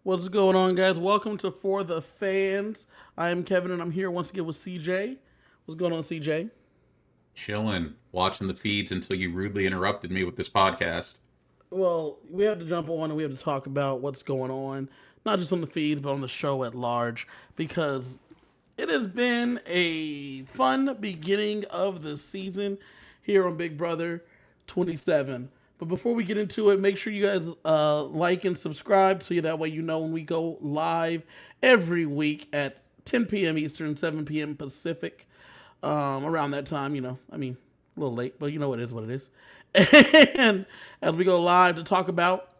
What's going on, guys? Welcome to For the Fans. I am Kevin, and I'm here once again with CJ. What's going on, CJ? Chilling, watching the feeds until you rudely interrupted me with this podcast. Well, we have to jump on and we have to talk about what's going on, not just on the feeds, but on the show at large, because it has been a fun beginning of the season here on Big Brother 27. But before we get into it, make sure you guys like and subscribe so that way you know when we go live every week at 10 p.m. Eastern, 7 p.m. Pacific. Around that time, a little late, but you know it is what it is. And as we go live to talk about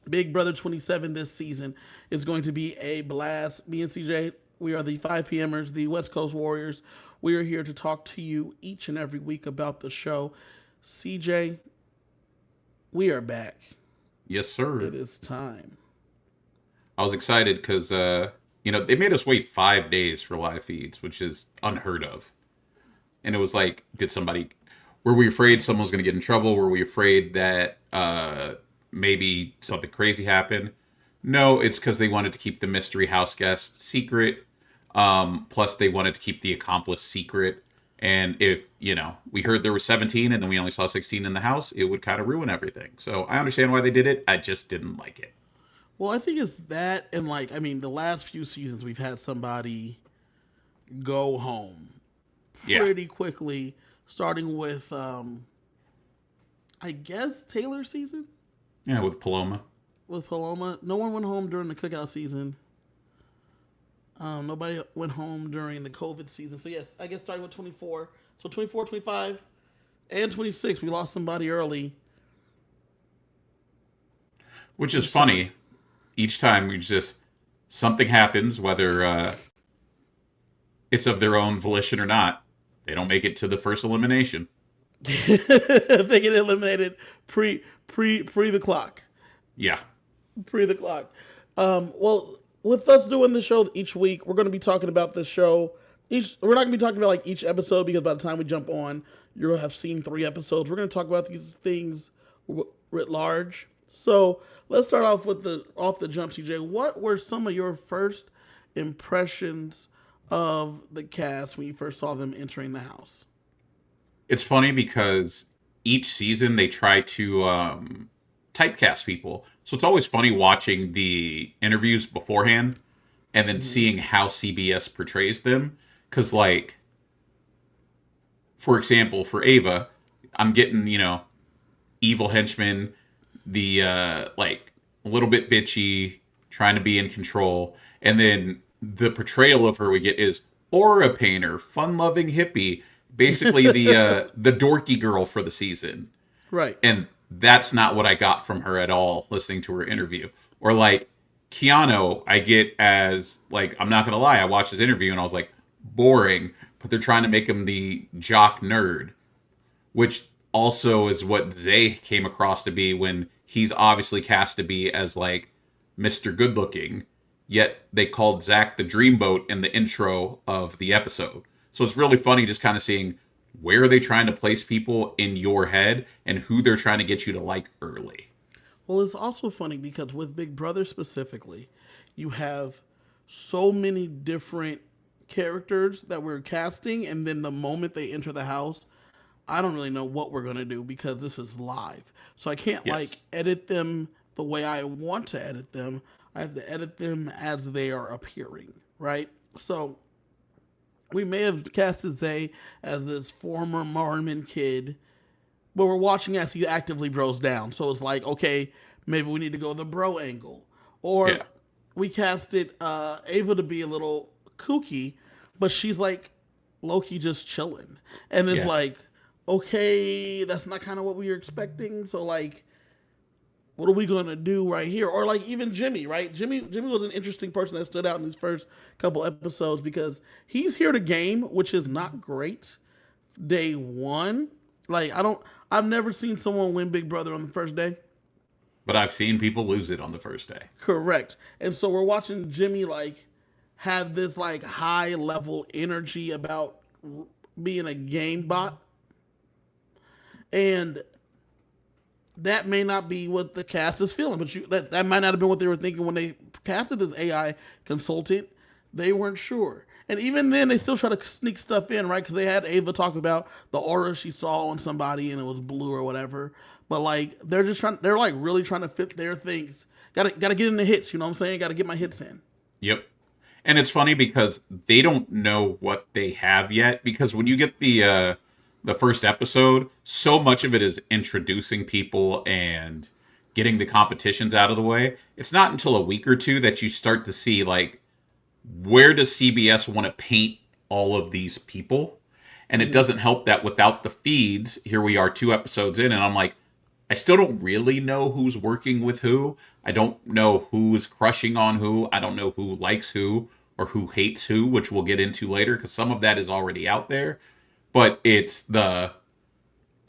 Big Brother 27 this season, is going to be a blast. Me and CJ, we are the 5 p.m.ers, the West Coast Warriors. We are here to talk to you each and every week about the show. CJ, we are back. Yes, sir. It is time. I was excited because, they made us wait 5 days for live feeds, which is unheard of. And it was like, were we afraid someone was going to get in trouble? Were we afraid that maybe something crazy happened? No, it's because they wanted to keep the mystery house guest secret. Plus, they wanted to keep the accomplice secret. And if, we heard there were 17 and then we only saw 16 in the house, it would kind of ruin everything. So I understand why they did it. I just didn't like it. Well, I think it's that, and the last few seasons we've had somebody go home Yeah. pretty quickly, starting with, I guess, Taylor's season Yeah, with Paloma. with Paloma. No one went home during the cookout season. Nobody went home during the COVID season. So, yes, I guess starting with 24. So, 24, 25, and 26, we lost somebody early. Which is Each time. funny. Each time we just, something happens, whether it's of their own volition or not, they don't make it to the first elimination. They get eliminated pre the clock. Yeah. Pre the clock. Well, with us doing the show each week, we're going to be talking about the show. We're not going to be talking about like each episode because by the time we jump on, you'll have seen 3 episodes. We're going to talk about these things writ large. So let's start off with the off the jump, CJ. What were some of your first impressions of the cast when you first saw them entering the house? It's funny because each season they try to typecast people. So it's always funny watching the interviews beforehand and then Mm-hmm. seeing how CBS portrays them. Because, like, for example, for Ava, I'm getting, evil henchman, the, a little bit bitchy, trying to be in control. And then the portrayal of her we get is aura painter, fun loving hippie, basically the dorky girl for the season. Right. And that's not what I got from her at all listening to her interview. Or like Keanu, I get as like, I'm not gonna lie, I watched his interview and I was like, boring, but they're trying to make him the jock nerd, which also is what Zay came across to be when he's obviously cast to be as like Mr. Good Looking, yet they called Zach the Dreamboat in the intro of the episode. So it's really funny just kind of seeing where are they trying to place people in your head and who they're trying to get you to like early. Well, it's also funny because with Big Brother specifically, you have so many different characters that we're casting, and then the moment they enter the house, I don't really know what we're gonna do because this is live. So I can't like Yes. edit them the way I want to edit them. I have to edit them as they are appearing, right? So we may have casted Zay as this former Mormon kid, but we're watching as he actively bros down. So it's like, okay, maybe we need to go the bro angle. Or Yeah. we casted Ava to be a little kooky, but she's like Loki just chilling. And it's Yeah. like, okay, that's not kind of what we were expecting. So like, what are we gonna do right here? Or like even Jimmy, right? Jimmy was an interesting person that stood out in his first couple episodes because he's here to game, which is not great. Day one, like I've never seen someone win Big Brother on the first day. But I've seen people lose it on the first day. Correct. And so we're watching Jimmy like have this like high level energy about being a game bot, and that may not be what the cast is feeling. But that might not have been what they were thinking when they casted this AI consultant, they weren't sure. And even then, they still try to sneak stuff in, right? Because they had Ava talk about the aura she saw on somebody and it was blue or whatever. But like, they're like really trying to fit their things. Gotta get in the hits, you know what I'm saying? Gotta get my hits in. Yep. And it's funny because they don't know what they have yet. Because when you get the first episode, so much of it is introducing people and getting the competitions out of the way. It's not until a week or two that you start to see like where does CBS want to paint all of these people? And it doesn't help that without the feeds, here we are 2 episodes in, and I'm like, I still don't really know who's working with who. I don't know who is crushing on who. I don't know who likes who or who hates who, which we'll get into later because some of that is already out there. But I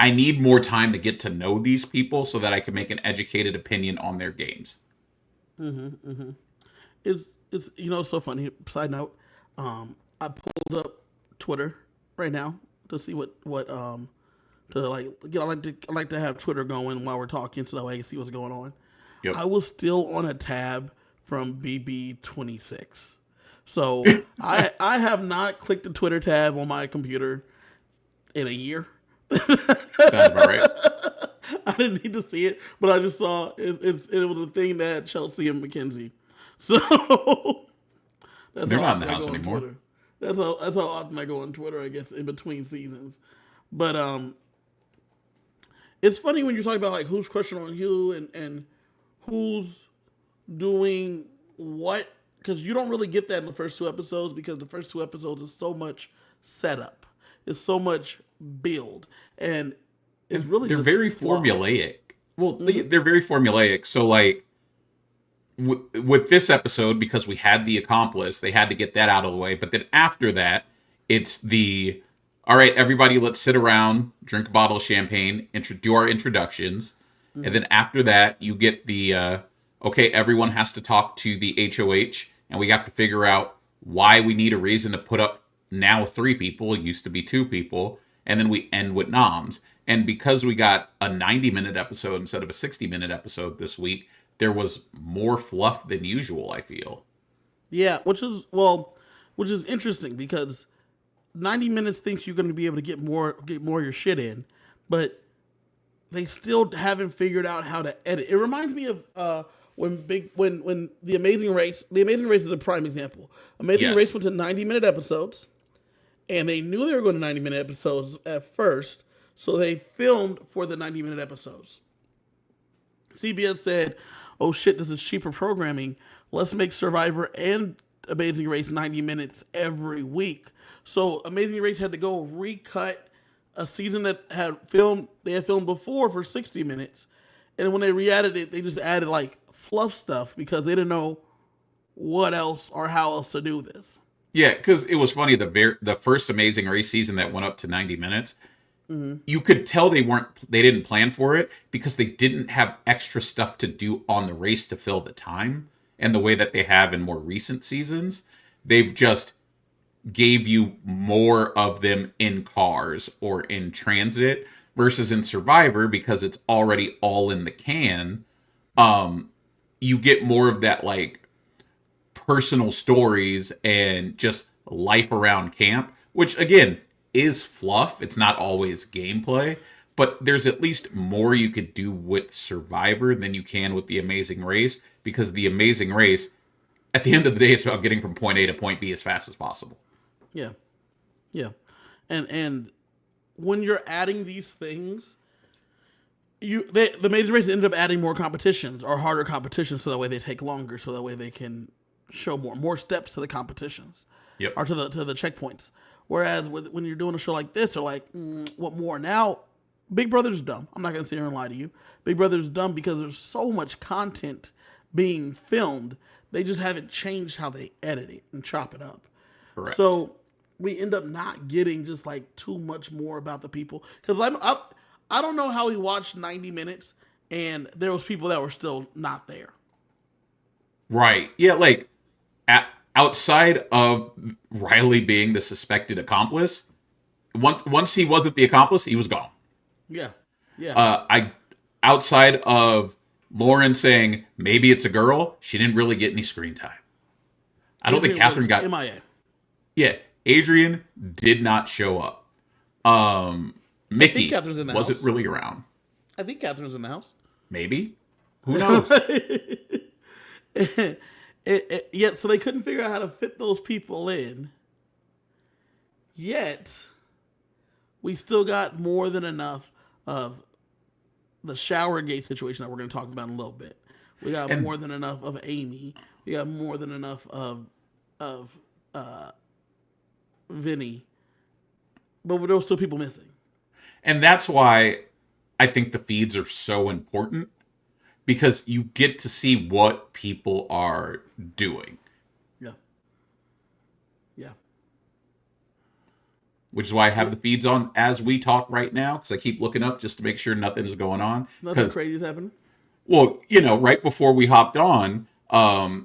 need more time to get to know these people so that I can make an educated opinion on their games. It's it's so funny. Side note, I pulled up Twitter right now to see what to like I like to have Twitter going while we're talking so that way I can see what's going on. Yep. I was still on a tab from BB26. So I have not clicked the Twitter tab on my computer in a year. Sounds about right. I didn't need to see it, but I just saw it was a thing that had Chelsea and Mackenzie. So that's They're how not in the often I house go on anymore. Twitter. That's how often I go on Twitter, I guess, in between seasons. But it's funny when you're talking about like who's crushing on who and who's doing what, because you don't really get that in the first 2 episodes because the first 2 episodes is so much setup, it's so much build, and it's really They're just very fluff. formulaic. Well, they're very formulaic. So, like, with this episode, because we had the accomplice, they had to get that out of the way. But then after that, it's all right, everybody, let's sit around, drink a bottle of champagne, do our introductions. And then after that, you get okay, everyone has to talk to the HOH, and we have to figure out why we need a reason to put up now 3 people. It used to be 2 people. And then we end with noms. And because we got a 90-minute episode instead of a 60-minute episode this week, there was more fluff than usual, I feel. Yeah, which is interesting because 90 minutes thinks you're going to be able to get more of your shit in, but they still haven't figured out how to edit. It reminds me of when the Amazing Race is a prime example. Amazing Yes. Race went to 90-minute episodes, and they knew they were going to 90-minute episodes at first, so they filmed for the 90-minute episodes. CBS said, "Oh shit, this is cheaper programming. Let's make Survivor and Amazing Race 90 minutes every week." So Amazing Race had to go recut a season that they had filmed before for 60 minutes. And when they re-added it, they just added like fluff stuff because they didn't know what else or how else to do this. Yeah, because it was funny, the first Amazing Race season that went up to 90 minutes, you could tell they didn't plan for it because they didn't have extra stuff to do on the race to fill the time. And the way that they have in more recent seasons, they've just gave you more of them in cars or in transit versus in Survivor because it's already all in the can. You get more of that like personal stories and just life around camp, which again is fluff. It's not always gameplay, but there's at least more you could do with Survivor than you can with The Amazing Race because The Amazing Race, at the end of the day, it's about getting from point A to point B as fast as possible. Yeah. Yeah. And when you're adding these things, the Amazing Race ended up adding more competitions or harder competitions so that way they take longer, so that way they can show more steps to the competitions. Yep. Or to the checkpoints. Whereas when you're doing a show like this, they're like, what more? Now, Big Brother's dumb. I'm not going to sit here and lie to you. Big Brother's dumb because there's so much content being filmed. They just haven't changed how they edit it and chop it up. Correct. So we end up not getting just like too much more about the people. Because I don't know how we watched 90 minutes and there was people that were still not there. Right. Yeah, like outside of Riley being the suspected accomplice, once he wasn't the accomplice, he was gone. Yeah. Yeah. Outside of Lauren saying maybe it's a girl. She didn't really get any screen time. I don't think Adrian was Catherine got. MIA. Yeah, Adrian did not show up. I think Mickey Catherine's in the wasn't house. really around. I think Catherine's in the house. Maybe. Who knows? Yet, so they couldn't figure out how to fit those people in. Yet, we still got more than enough of the Showergate situation that we're going to talk about in a little bit. We got And more than enough of Amy. We got more than enough of Vinny. But there were still people missing. and that's why I think the feeds are so important because you get to see what people are doing, Yeah. Yeah. which is why I have the feeds on as we talk right now because I keep looking up just to make sure nothing's going on. Nothing Because, crazy is happening. well, right before we hopped on,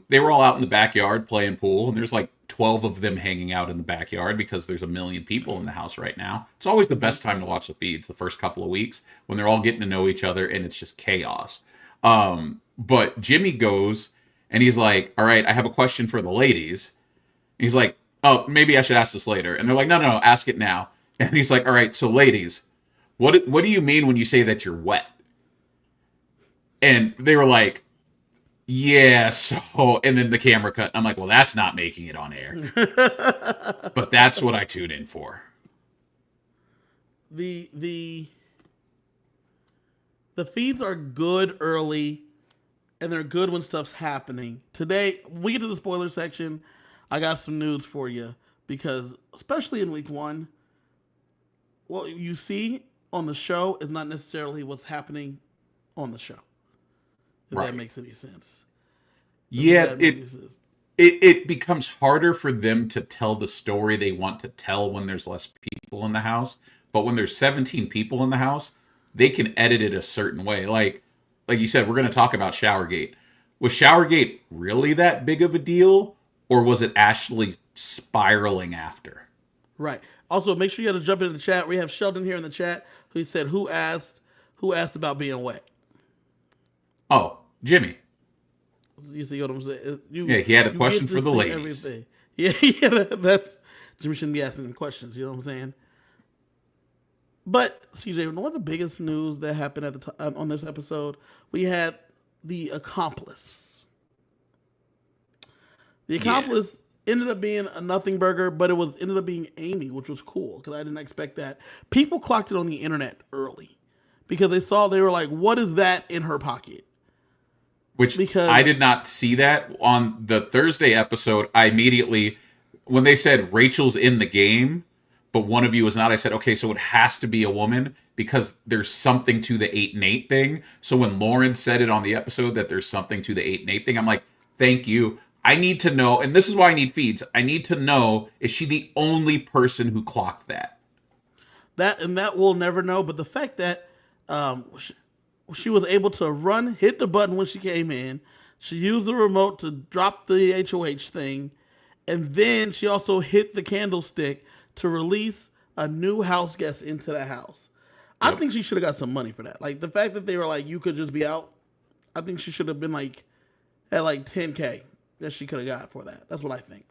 they were all out in the backyard playing pool, and there's like 12 of them hanging out in the backyard because there's a million people in the house right now. It's always the best time to watch the feeds the first couple of weeks when they're all getting to know each other and it's just chaos. But Jimmy goes and he's like, all right, I have a question for the ladies. He's like, oh, maybe I should ask this later. And they're like, no, ask it now. And he's like, all right, so ladies, what do you mean when you say that you're wet? And they were like, yeah, so, and then the camera cut. I'm like, well, that's not making it on air. But that's what I tune in for. The feeds are good early, and they're good when stuff's happening. Today, when we get to the spoiler section, I got some news for you because, especially in week one, what you see on the show is not necessarily what's happening on the show. If Right. that makes any sense. Yeah, That makes any sense. it becomes harder for them to tell the story they want to tell when there's less people in the house. But when there's 17 people in the house, they can edit it a certain way. Like you said, we're going to talk about Showergate. Was Showergate really that big of a deal, or was it actually spiraling after? Right. Also, make sure you have to jump into the chat. We have Sheldon here in the chat who said, "Who asked about being wet?" Oh, Jimmy. You see what I'm saying? Yeah, he had a you question get to for the see ladies. everything. Yeah, that's Jimmy shouldn't be asking them questions. You know what I'm saying? But CJ, one of the biggest news that happened at the on this episode, we had the accomplice. The Yeah. accomplice ended up being a nothing burger, but it was ended up being Amy, which was cool because I didn't expect that. People clocked it on the internet early because they were like, "What is that in her pocket?" Which Because I did not see that on the Thursday episode. I immediately, when they said Rachel's in the game, but one of you is not, I said, okay, so it has to be a woman because there's something to the 8 and 8 thing. So when Lauren said it on the episode that there's something to the 8 and 8 thing, I'm like, thank you. I need to know, and this is why I need feeds. I need to know, is she the only person who clocked that? that we'll never know. But the fact that she was able to hit the button when she came in, she used the remote to drop the HOH thing, and then she also hit the candlestick to release a new house guest into the house. I Yep. think she should have got some money for that. Like the fact that they were like, you could just be out. I think she should have been like at like 10K that she could have got for that. That's what I think.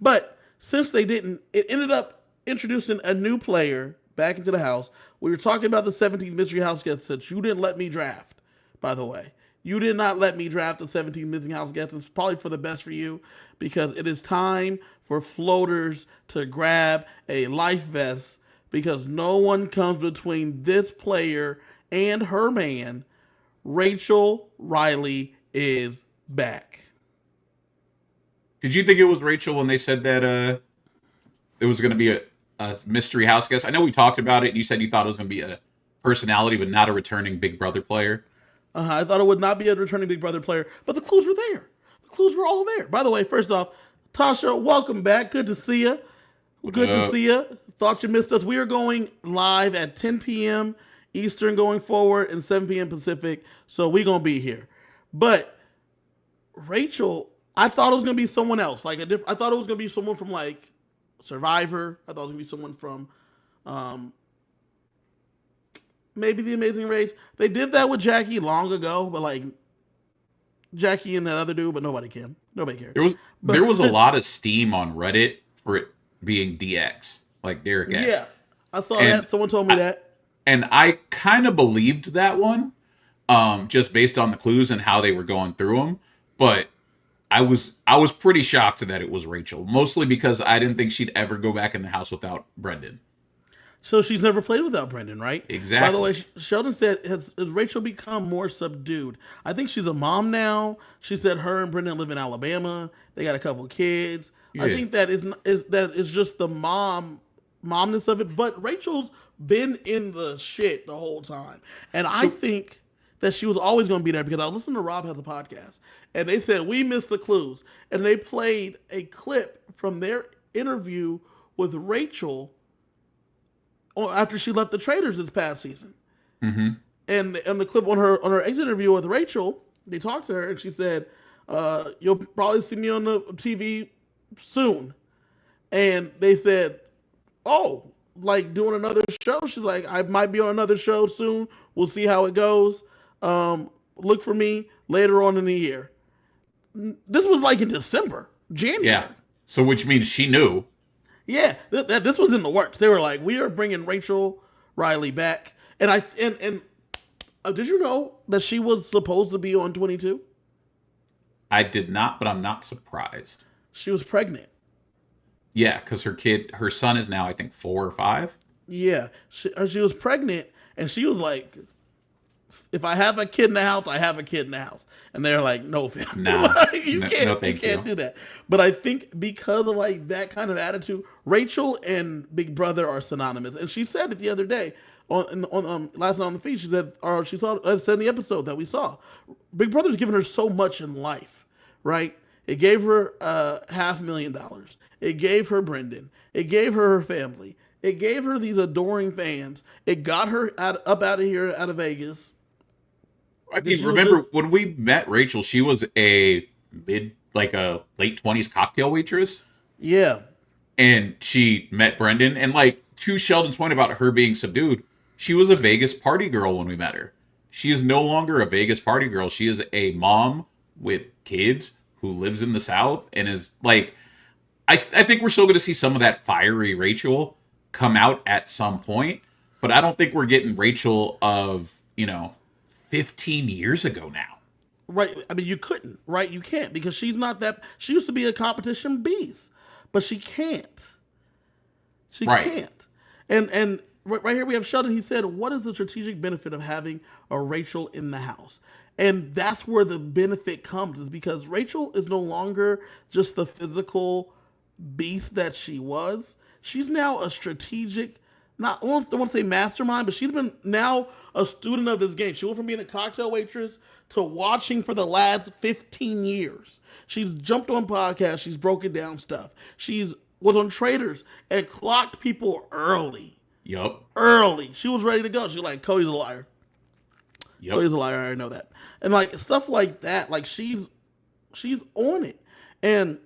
But since they didn't, it ended up introducing a new player back into the house. We were talking about the 17th Mystery House guest that you didn't let me draft, by the way. You did not let me draft the 17th Missing House guest. It's probably for the best for you because it is time for floaters to grab a life vest because no one comes between this player and her man. Rachel Riley is back. Did you think it was Rachel when they said that it was going to be a mystery house guest? I know we talked about it. And you said you thought it was going to be a personality, but not a returning Big Brother player. I thought it would not be a returning Big Brother player, but the clues were there. The clues were all there. By the way, first off, Tasha, welcome back. Good to see you. Good to see you. Thought you missed us. We are going live at 10 p.m. Eastern going forward and 7 p.m. Pacific, so we're going to be here. But Rachel, I thought it was going to be someone else. I thought it was going to be someone from like Survivor. I thought it was going to be someone from maybe The Amazing Race. They did that with Jackie long ago, but like Jackie and that other dude, but nobody can. Nobody cares. There was a But lot of steam on Reddit for it being DX, like Derek X. yeah, I saw And that. Someone told me that. I kind of believed that one, just based on the clues and how they were going through them. But I was pretty shocked that it was Rachel, mostly because I didn't think she'd ever go back in the house without Brendan. So she's never played without Brendan, right? By the way, Exactly. Sheldon said, has Rachel become more subdued? I think she's a mom now. She said her and Brendan live in Alabama. They got a couple kids. I Yeah. think that is just the momness of it. But Rachel's been in the shit the whole time, and I So think that she was always going to be there because I listened to Rob has a podcast, and they said we missed the clues, and they played a clip from their interview with Rachel after she left the Traders this past season. And the clip on her exit interview with Rachel, they talked to her and she said, "You'll probably see me on the TV soon." And they said, "Oh, like doing another show?" She's like, "I might be on another show soon. We'll see how it goes. Look for me later on in the year." This was like in December, January. yeah. So which means she knew. Yeah, this was in the works. They were like, "We are bringing Rachel Riley back," and did you know that she was supposed to be on 22? I did not, but I'm not surprised. She was pregnant. Yeah, because her son is now I think 4 or 5. Yeah, she was pregnant, and she was like, "If I have a kid in the house, I have a kid in the house." And they're like, "No, fam, Nah, like, you no, can't, no, you thank can't you. do that." But I think because of like that kind of attitude, Rachel and Big Brother are synonymous. And she said it the other day on last night on the feed. She said, or she said in the episode that we saw, Big Brother's given her so much in life, right? It gave her $500,000. It gave her Brendan. It gave her her family. It gave her these adoring fans. It got her up out of here, out of Vegas. I Then mean, she was remember just when we met Rachel? She was like a late 20s cocktail waitress, yeah. and she met Brendan. And like to Sheldon's point about her being subdued, she was a Vegas party girl when we met her. She is no longer a Vegas party girl. She is a mom with kids who lives in the South and is like, I think we're still going to see some of that fiery Rachel come out at some point, but I don't think we're getting Rachel of 15 years ago now. Right. I mean, you couldn't, right? You can't because she's not that. She used to be a competition beast, but she can't. She Right. can't. And right here we have Sheldon. He said, "What is the strategic benefit of having a Rachel in the house?" And that's where the benefit comes, is because Rachel is no longer just the physical beast that she was. She's now a strategic, not I don't want to say mastermind, but she's been now a student of this game. She went from being a cocktail waitress to watching for the last 15 years. She's jumped on podcasts. She's broken down stuff. She's was on Traders and clocked people early. Yup. Early. She was ready to go. She's like, "Cody's a liar. Yep. Cody's a liar. I already know that." And like stuff like that. Like she's on it. And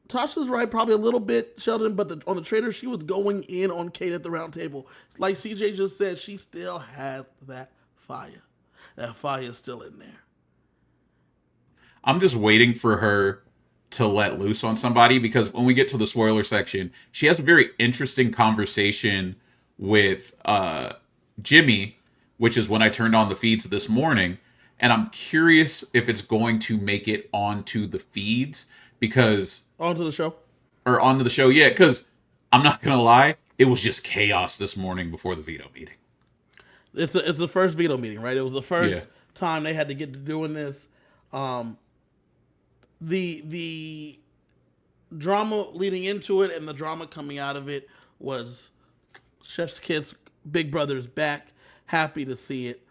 Tasha's right, probably a little bit, Sheldon, but on the Trader, she was going in on Kate at the round table. Like CJ just said, she still has that fire. That fire is still in there. I'm just waiting for her to let loose on somebody because when we get to the spoiler section, she has a very interesting conversation with Jimmy, which is when I turned on the feeds this morning. And I'm curious if it's going to make it onto the feeds because, On to the show. or onto the show. Yeah, because I'm not going to lie, it was just chaos this morning before the veto meeting. It's the first veto meeting, right? It was the first Yeah. time they had to get to doing this. The drama leading into it and the drama coming out of it was Chef's Kiss, Big Brother's back. Happy to see it.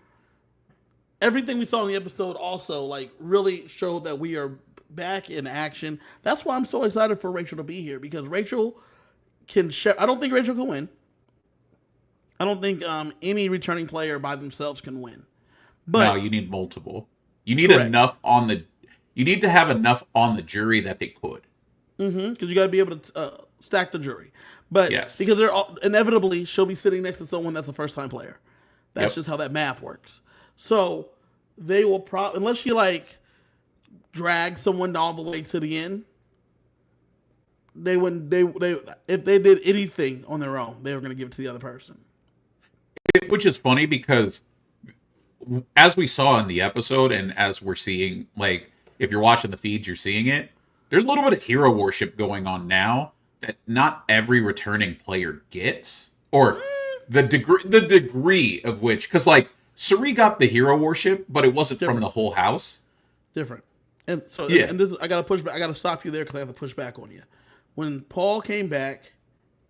Everything we saw in the episode also like really showed that we are back in action. That's why I'm so excited for Rachel to be here because Rachel can share. I don't think Rachel can win. I don't think any returning player by themselves can win. No, But you need multiple. You need correct, enough on the. You need to have enough on the jury that they could. because you got to be able to stack the jury. But Yes. because they're all, inevitably she'll be sitting next to someone that's a first time player. That's Yep. just how that math works. So they will unless she like drag someone all the way to the end, they wouldn't. They if they did anything on their own, they were going to give it to the other person. Which is funny because as we saw in the episode, and as we're seeing, like if you're watching the feeds, you're seeing it. There's a little bit of hero worship going on now that not every returning player gets, or the degree of which, because like Suri got the hero worship, but it wasn't from Different, the whole house. different. And so, Yeah. and this I got to push back. I got to stop you there because I have to push back on you. When Paul came back,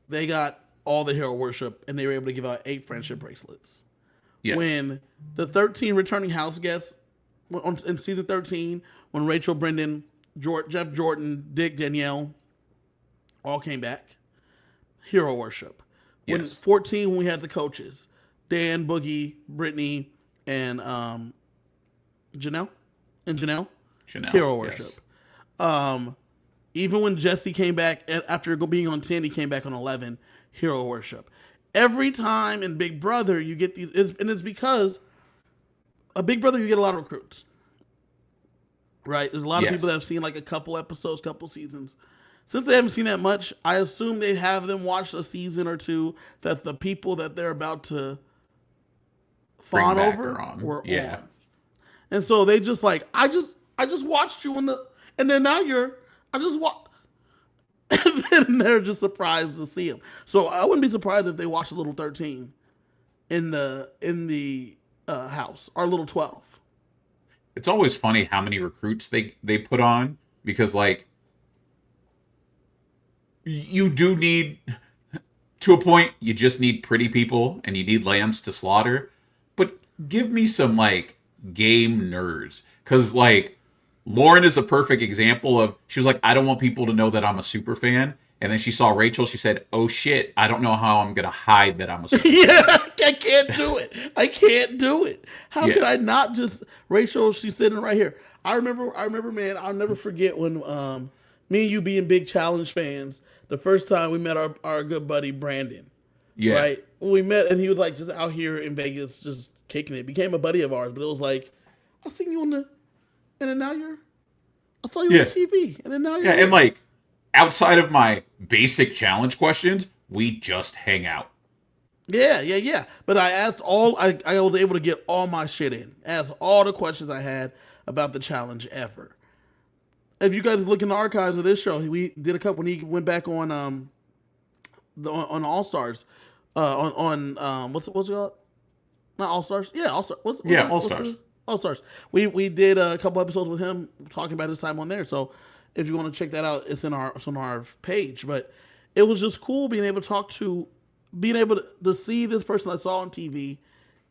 they got all the hero worship, and they were able to give out 8 friendship bracelets. Yes. When the 13 returning house guests in season 13, when Rachel, Brendan, Jeff Jordan, Dick, Danielle all came back, hero worship. When Yes. 14, when we had the coaches, Dan, Boogie, Brittany, and Janelle, Chanel. hero worship. Yes. Even when Jesse came back after being on 10, he came back on 11, hero worship. Every time in Big Brother, you get these, and it's because a Big Brother, you get a lot of recruits, right? There's a lot of Yes. people that have seen like a couple episodes, couple seasons. Since they haven't seen that much, I assume they have them watch a season or two that the people that they're about to Bring fawn back over are on. were Yeah. on. And so they just like, I just watched you and then now I just watched. And then they're just surprised to see him. So I wouldn't be surprised if they watched a little 13 in the house or a little 12. It's always funny how many recruits they put on, because like you do need, to a point, you just need pretty people and you need lambs to slaughter, but give me some like game nerds, because like Lauren is a perfect example of, she was like, I don't want people to know that I'm a super fan, and then she saw Rachel, she said, oh shit, I don't know how I'm gonna hide that I'm a super Yeah, I can't do it. I can't do it. How Yeah. could I not just Rachel? She's sitting right here. I remember, man. I'll never forget when me and you being big challenge fans. The first time we met our good buddy Brandon. Yeah. Right. We met and he was like just out here in Vegas, just kicking it. Became a buddy of ours, but it was like I seen you on the, and then now I saw you Yeah. on TV, and then now you're Yeah, here. and like outside of my basic challenge questions, we just hang out. Yeah. But I asked I was able to get all my shit in. Asked all the questions I had about the challenge ever. If you guys look in the archives of this show, we did a couple when he went back on on All Stars. What's it called? Not All Stars. Yeah, All Stars. All Stars. All Stars. We did a couple episodes with him talking about his time on there. So if you want to check that out, it's on our page. But it was just cool being able to see this person I saw on TV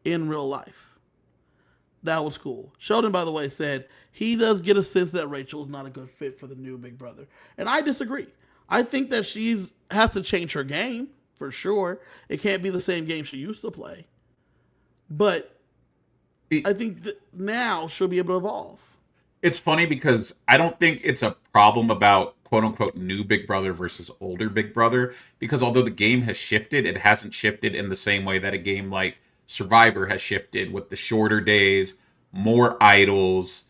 in real life. That was cool. Sheldon, by the way, said he does get a sense that Rachel is not a good fit for the new Big Brother, and I disagree. I think that she has to change her game for sure. It can't be the same game she used to play, but I think that now she'll be able to evolve. It's funny because I don't think it's a problem about quote unquote new Big Brother versus older Big Brother, because although the game has shifted, it hasn't shifted in the same way that a game like Survivor has shifted, with the shorter days, more idols,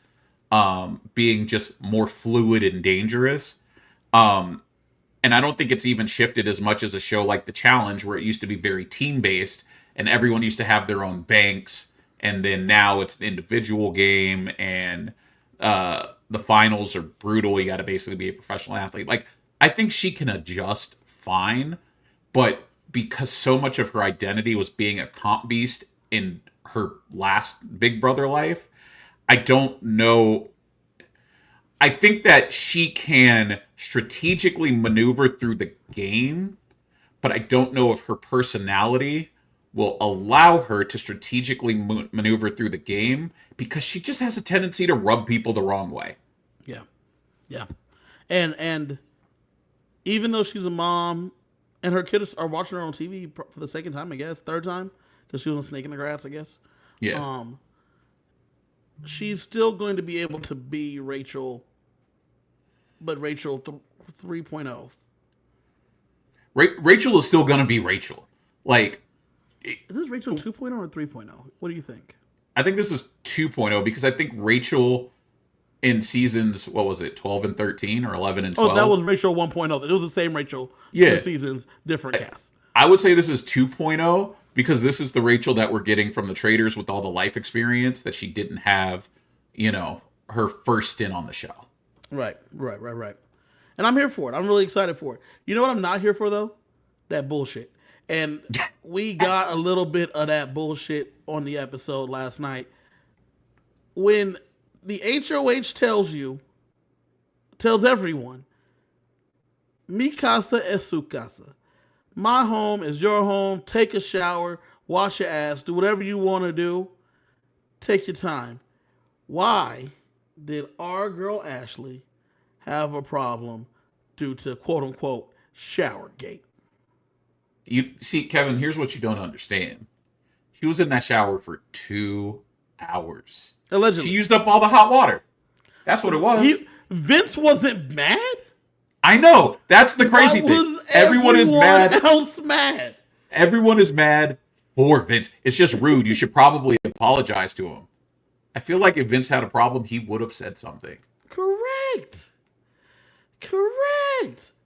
being just more fluid and dangerous. And I don't think it's even shifted as much as a show like The Challenge, where it used to be very team based and everyone used to have their own banks. And then now it's an individual game, and the finals are brutal. You got to basically be a professional athlete. Like, I think she can adjust fine, but because so much of her identity was being a comp beast in her last Big Brother life, I don't know. I think that she can strategically maneuver through the game, but I don't know if her personality will allow her to strategically maneuver through the game, because she just has a tendency to rub people the wrong way. Yeah, and even though she's a mom, and her kids are watching her on TV for the second time, I guess, third time, because she was on Snake in the Grass, I guess. Yeah. She's still going to be able to be Rachel, but Rachel 3.0. Rachel is still going to be Rachel. Like, Is this Rachel 2.0 or 3.0? What do you think? I think this is 2.0, because I think Rachel in seasons, what was it, 12 and 13 or 11 and Oh, 12? that was Rachel 1.0. It was the same Rachel. Yeah. 2 seasons, different cast. I would say this is 2.0 because this is the Rachel that we're getting from the traders with all the life experience that she didn't have, her first stint on the show. Right. And I'm here for it. I'm really excited for it. You know what I'm not here for, though? That bullshit. And we got a little bit of that bullshit on the episode last night. When the HOH tells everyone, mi casa es su casa. My home is your home. Take a shower, wash your ass, do whatever you want to do. Take your time. Why did our girl Ashley have a problem due to quote unquote showergate? You see, Kevin, here's what you don't understand. She was in that shower for 2 hours. Allegedly. She used up all the hot water. That's what it was. Vince wasn't mad? I know. That's the crazy thing. Everyone is mad. Else mad. Everyone is mad for Vince. It's just rude. You should probably apologize to him. I feel like if Vince had a problem, he would have said something. Correct.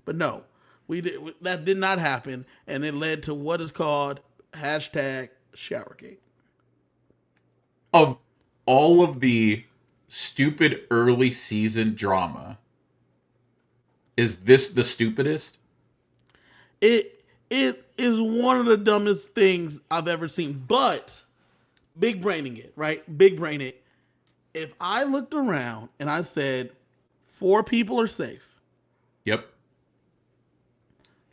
But no, that did not happen, and it led to what is called #Showergate. Of all of the stupid early season drama, is this the stupidest? It is one of the dumbest things I've ever seen, but big braining it, right? Big brain it. If I looked around and I said 4 people are safe, Yep.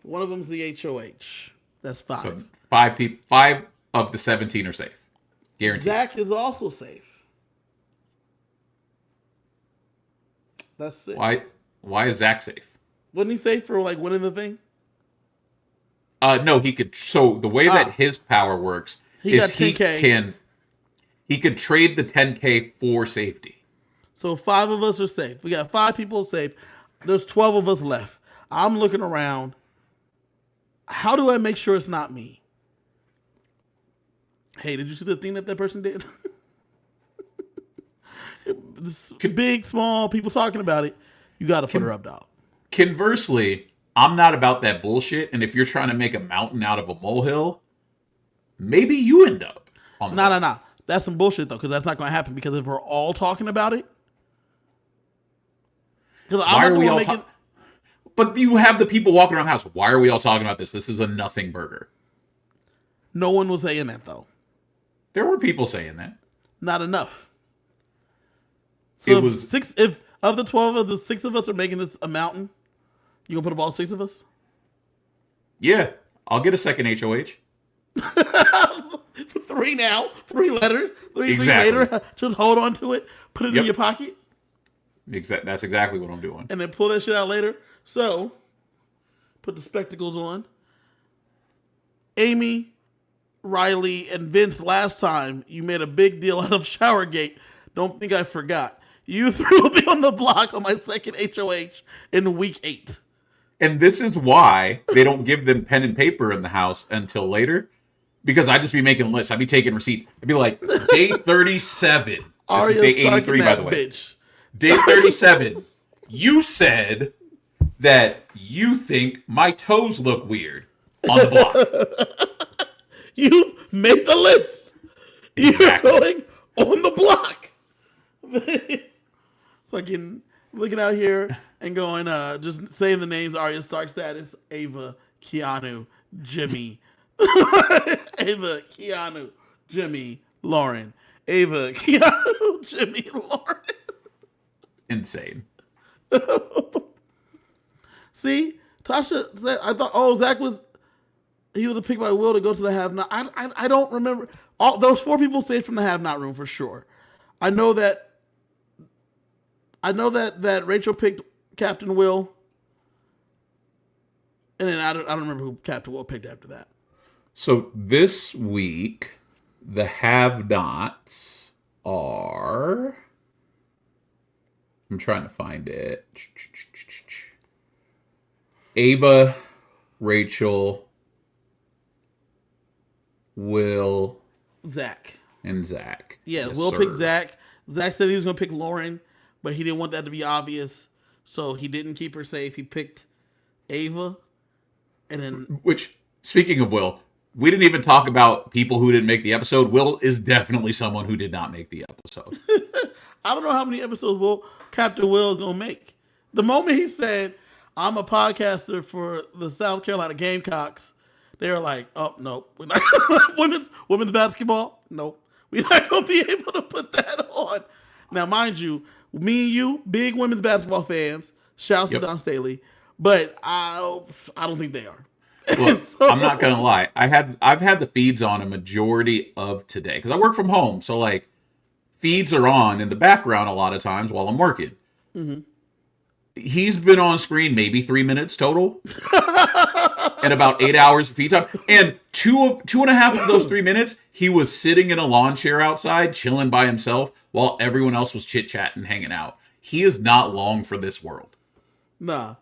one of them's the HOH. That's 5. So 5 of the 17 are safe. Guaranteed. Zach is also safe. That's 6. Why is Zach safe? Wasn't he safe for like winning the thing? No, he could. So the way that his power works is he could trade the 10K for safety. So 5 of us are safe. We got 5 people safe. There's 12 of us left. I'm looking around. How do I make sure it's not me? Hey, did you see the thing that person did? Big, small, people talking about it. You got to put her up, dog. Conversely, I'm not about that bullshit. And if you're trying to make a mountain out of a molehill, maybe you end up on the No. That's some bullshit, though, because that's not going to happen. Because if we're all talking about it, why are we all talking? But you have the people walking around the house. Why are we all talking about this? This is a nothing burger. No one was saying that, though. There were people saying that. Not enough. So it was 6. If of the 12 of the 6 of us are making this a mountain, you gonna put up all 6 of us? Yeah, I'll get a second HOH. 3 now, 3 letters, 3 exactly. things later. Just hold on to it, put it in your pocket. That's exactly what I'm doing. And then pull that shit out later. So, put the spectacles on. Amy, Riley, and Vince, last time you made a big deal out of Showergate. Don't think I forgot. You threw me on the block on my second HOH in week 8. And this is why they don't give them pen and paper in the house until later. Because I'd just be making lists. I'd be taking receipts. I'd be like, day 37. This is day 83, by the way. Bitch. Day 37. You said that you think my toes look weird on the block. You made the list. Exactly. You're going on the block. Fucking looking out here and going, just saying the names: Arya Stark status, Ava, Keanu, Jimmy, Ava, Keanu, Jimmy, Lauren, Ava, Keanu, Jimmy, Lauren. Insane. See, Tasha said, I thought, Zach was a pick by Will to go to the have not. I don't remember. All those 4 people stayed from the have not room for sure. I know that Rachel picked Captain Will, and then I don't remember who Captain Will picked after that. So this week, the have-nots are... I'm trying to find it. Ava, Rachel, Will, Zach. and Zach. Yeah, yes, Will sir. picked Zach. Zach said he was going to pick Lauren, but he didn't want that to be obvious, so he didn't keep her safe. He picked Ava, and then Which, speaking of Will, we didn't even talk about people who didn't make the episode. Will is definitely someone who did not make the episode. I don't know how many episodes Captain Will is gonna make. The moment he said, "I'm a podcaster for the South Carolina Gamecocks," they were like, "Oh nope, we're not women's basketball. Nope, we're not gonna be able to put that on." Now, mind you, me and you, big women's basketball fans. Shouts to Yep. Don Staley, but I don't think they are. Look, So- I'm not gonna lie. I've had the feeds on a majority of today because I work from home, so like feeds are on in the background a lot of times while I'm working. He's been on screen maybe 3 minutes total, and about 8 hours of feed time. And two and a half of those 3 minutes, he was sitting in a lawn chair outside, chilling by himself, while everyone else was chit chatting, hanging out. He is not long for this world. Nah,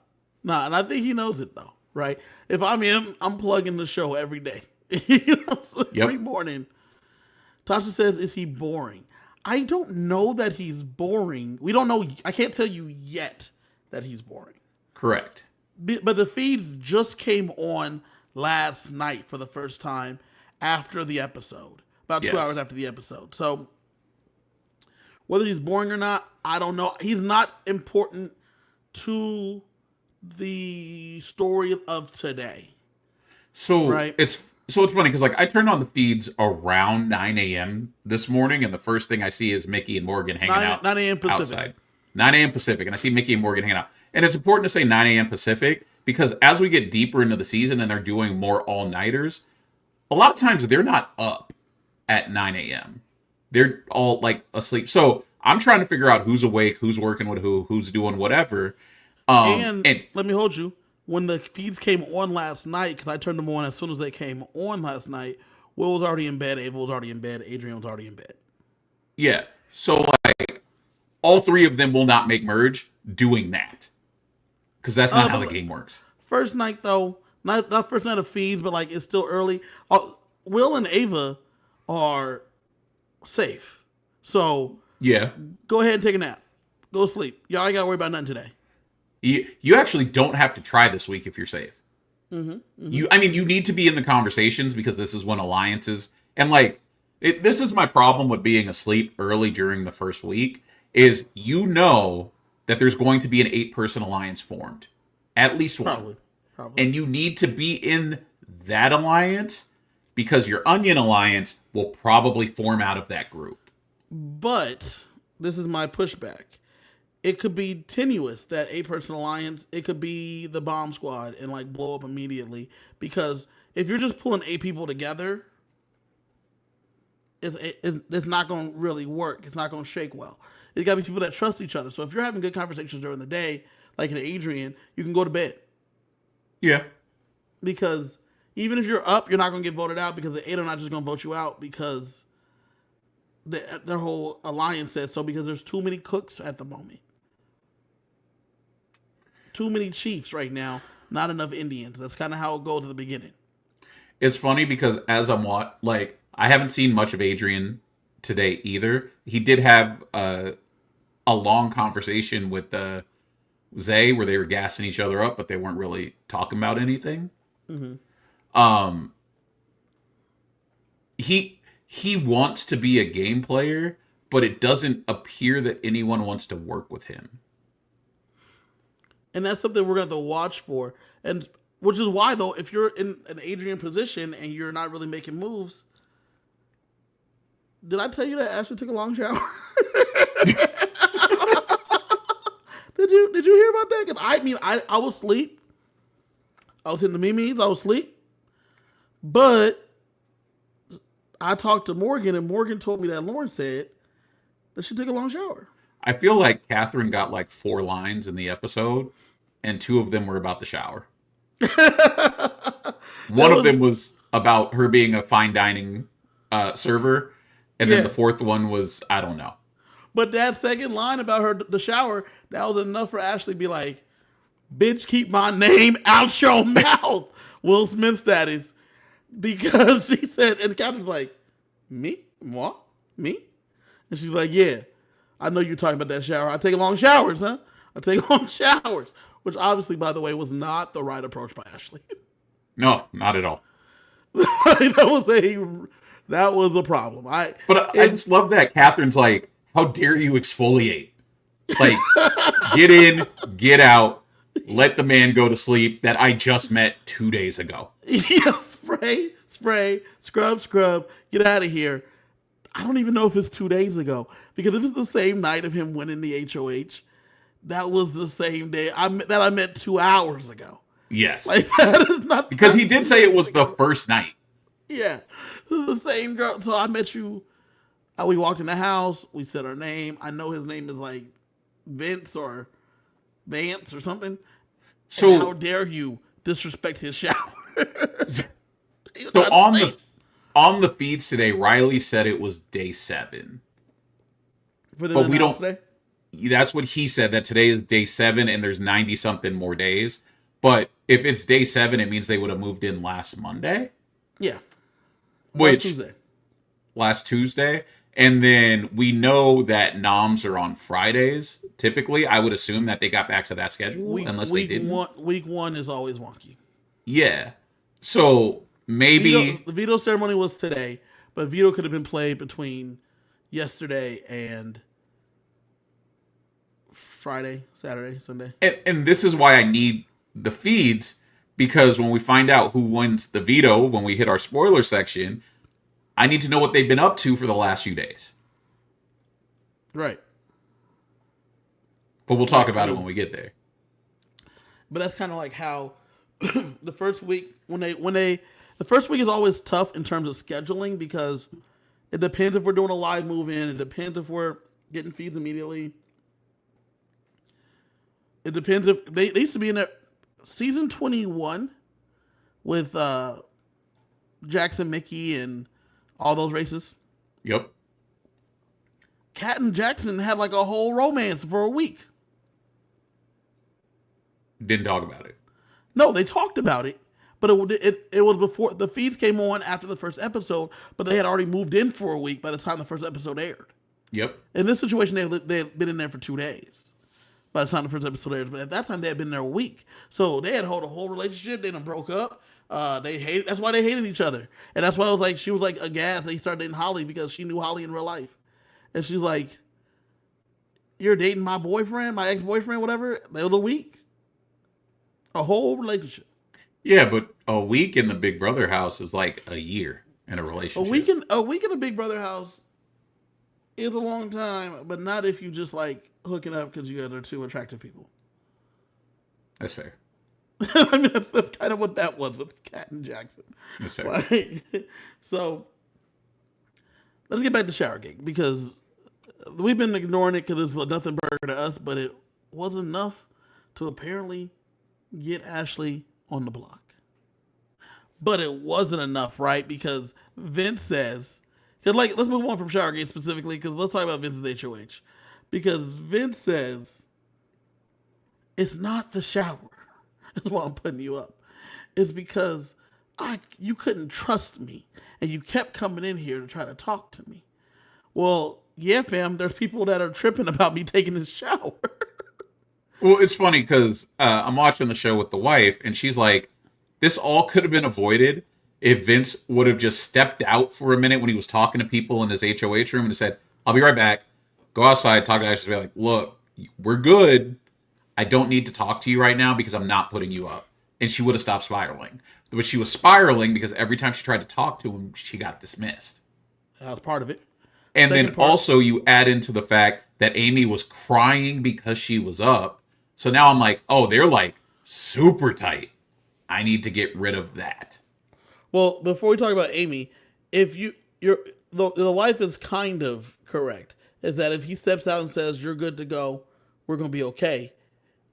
and I think he knows it though, right? If I'm him, I'm plugging the show every day. You know, so Yep. every morning. Tasha says, "Is he boring?" I don't know that he's boring. We don't know. I can't tell you yet that he's boring. Correct. But the feeds just came on last night for the first time after the episode, about 2 Yes. hours after the episode. So whether he's boring or not, I don't know. He's not important to the story of today. So Right. it's funny because like I turned on the feeds around 9 a.m. this morning, and the first thing I see is Mickey and Morgan hanging 9 out 9 a.m. Pacific. outside. 9 a.m. Pacific, and I see Mickey and Morgan hanging out. And it's important to say 9 a.m. Pacific because as we get deeper into the season and they're doing more all-nighters, a lot of times they're not up at 9 a.m. They're all like asleep. So I'm trying to figure out who's awake, who's working with who's doing whatever. And let me hold you. When the feeds came on last night, because I turned them on as soon as they came on last night, Will was already in bed, Ava was already in bed, Adrian was already in bed. Yeah. So like all three of them will not make merge doing that. Because that's not how the game works. First night though, not first night of feeds, but like it's still early. Will and Ava are safe, so Yeah. go ahead and take a nap. Go sleep. Y'all ain't gotta worry about nothing today. You actually don't have to try this week if you're safe. You need to be in the conversations because this is when alliances and like this is my problem with being asleep early during the first week is that there's going to be an 8-person alliance formed, at least one, Probably. and you need to be in that alliance because your Onion alliance will probably form out of that group. But this is my pushback. It could be tenuous, that 8-person alliance. It could be the bomb squad and like blow up immediately. Because if you're just pulling 8 people together, it's not going to really work. It's not going to shake well. It's got to be people that trust each other. So if you're having good conversations during the day, like in Adrian, you can go to bed. Yeah. Because even if you're up, you're not going to get voted out because the 8 are not just going to vote you out because their whole alliance says so, because there's too many cooks at the moment. Too many chiefs right now, not enough Indians. That's kind of how it goes at the beginning. It's funny because as I haven't seen much of Adrian today either. He did have a long conversation with Zay where they were gassing each other up, but they weren't really talking about anything. He wants to be a game player, but it doesn't appear that anyone wants to work with him. And that's something we're going to have to watch for. And which is why, though, if you're in an Adrian position and you're not really making moves, did I tell you that Ashley took a long shower? Did you hear about that? 'Cause I was asleep. I was hitting the memes. I was asleep. But I talked to Morgan, and Morgan told me that Lauren said that she took a long shower. I feel like Catherine got like 4 lines in the episode, and 2 of them were about the shower. One of them was about her being a fine dining server, and then the 4th one was, I don't know. But that second line about the shower, that was enough for Ashley to be like, "Bitch, keep my name out your mouth." Will Smith status. Because she said, and Catherine's like, "Me? Moi? Me?" And she's like, "Yeah. I know you're talking about that shower. I take long showers, huh? I take long showers, which obviously, by the way, was not the right approach by Ashley. No, not at all. That was a problem. But I just love that Catherine's like, how dare you exfoliate? Like, get in, get out, let the man go to sleep that I just met 2 days ago. Yeah, spray, scrub, get out of here. I don't even know if it's 2 days ago because if it's the same night of him winning the HOH, that was the same day that I met 2 hours ago. Yes. Like that is not because he did say it was the first night. Yeah, this is the same girl. So I met you. We walked in the house. We said our name. I know his name is like Vince or Vance or something. So and how dare you disrespect his shower? So on the feeds today, Riley said it was day 7. But we don't. Today? That's what he said. That today is day 7, and there's 90 something more days. But if it's day 7, it means they would have moved in last Monday. Yeah. Last Tuesday. And then we know that noms are on Fridays. Typically, I would assume that they got back to that schedule, unless they didn't. Week 1 is always wonky. Yeah. So maybe the veto ceremony was today, but veto could have been played between yesterday and Friday, Saturday, Sunday. And this is why I need the feeds, because when we find out who wins the veto, when we hit our spoiler section, I need to know what they've been up to for the last few days. Right. But we'll talk about it when we get there. But that's kind of like how the first week the first week is always tough in terms of scheduling because it depends if we're doing a live move-in. It depends if we're getting feeds immediately. It depends if they used to be in there season 21 with Jackson, Mickey, and all those races. Yep. Kat and Jackson had like a whole romance for a week. Didn't talk about it. No, they talked about it, but it was before the feeds came on after the first episode. But they had already moved in for a week by the time the first episode aired. Yep. In this situation, they had been in there for 2 days by the time the first episode aired. But at that time, they had been there a week, so they had held a whole relationship. They done broke up. They hated. That's why they hated each other, and that's why I was like, she was like aghast. They started dating Holly because she knew Holly in real life, and she's like, "You're dating my boyfriend, my ex-boyfriend, whatever." They was a week, a whole relationship. Yeah, but a week in the Big Brother house is like a year in a relationship. A week in a Big Brother house is a long time, but not if you just like hooking up because you guys are two attractive people. That's fair. I mean, that's kind of what that was with Kat and Jackson. That's fair. Like, so, let's get back to Showergate because we've been ignoring it because it's a nothing burger to us, but it was enough to apparently get Ashley on the block. But it wasn't enough, right? Because Vince says, let's move on from Showergate specifically because let's talk about Vince's HOH. Because Vince says, it's not the shower. That's why I'm putting you up. It's because you couldn't trust me, and you kept coming in here to try to talk to me. Well, yeah, fam. There's people that are tripping about me taking a shower. Well, it's funny because I'm watching the show with the wife, and she's like, "This all could have been avoided if Vince would have just stepped out for a minute when he was talking to people in his HOH room and said, I'll be right back. Go outside, talk to Ashley, be like, look, we're good. I don't need to talk to you right now because I'm not putting you up." And she would have stopped spiraling. But she was spiraling because every time she tried to talk to him, she got dismissed. That was part of it. And then also you add into the fact that Amy was crying because she was up. So now I'm like, oh, they're like super tight. I need to get rid of that. Well, before we talk about Amy, if the wife is kind of correct, is that if he steps out and says, you're good to go, we're going to be okay.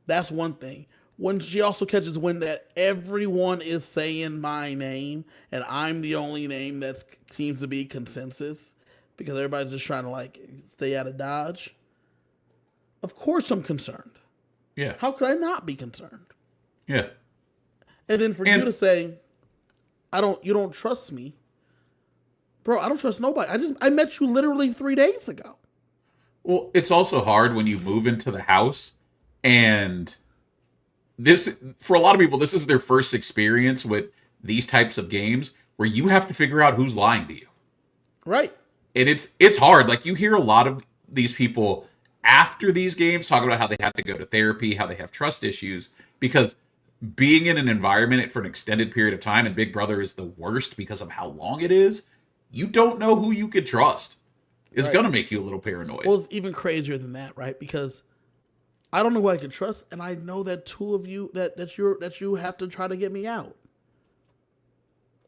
That's one thing. When she also catches wind that everyone is saying my name and I'm the only name that seems to be consensus because everybody's just trying to like stay out of Dodge. Of course I'm concerned. Yeah. How could I not be concerned? Yeah. And then for you to say, you don't trust me. Bro, I don't trust nobody. I met you literally 3 days ago. Well, it's also hard when you move into the house, and this, for a lot of people, this is their first experience with these types of games where you have to figure out who's lying to you. Right. And it's hard. Like, you hear a lot of these people after these games talk about how they have to go to therapy, how they have trust issues, because being in an environment for an extended period of time, and Big Brother is the worst because of how long it is, you don't know who you could trust. It's Right. gonna make you a little paranoid. Well, it's even crazier than that, right? Because I don't know who I can trust, and I know that two of you that you have to try to get me out.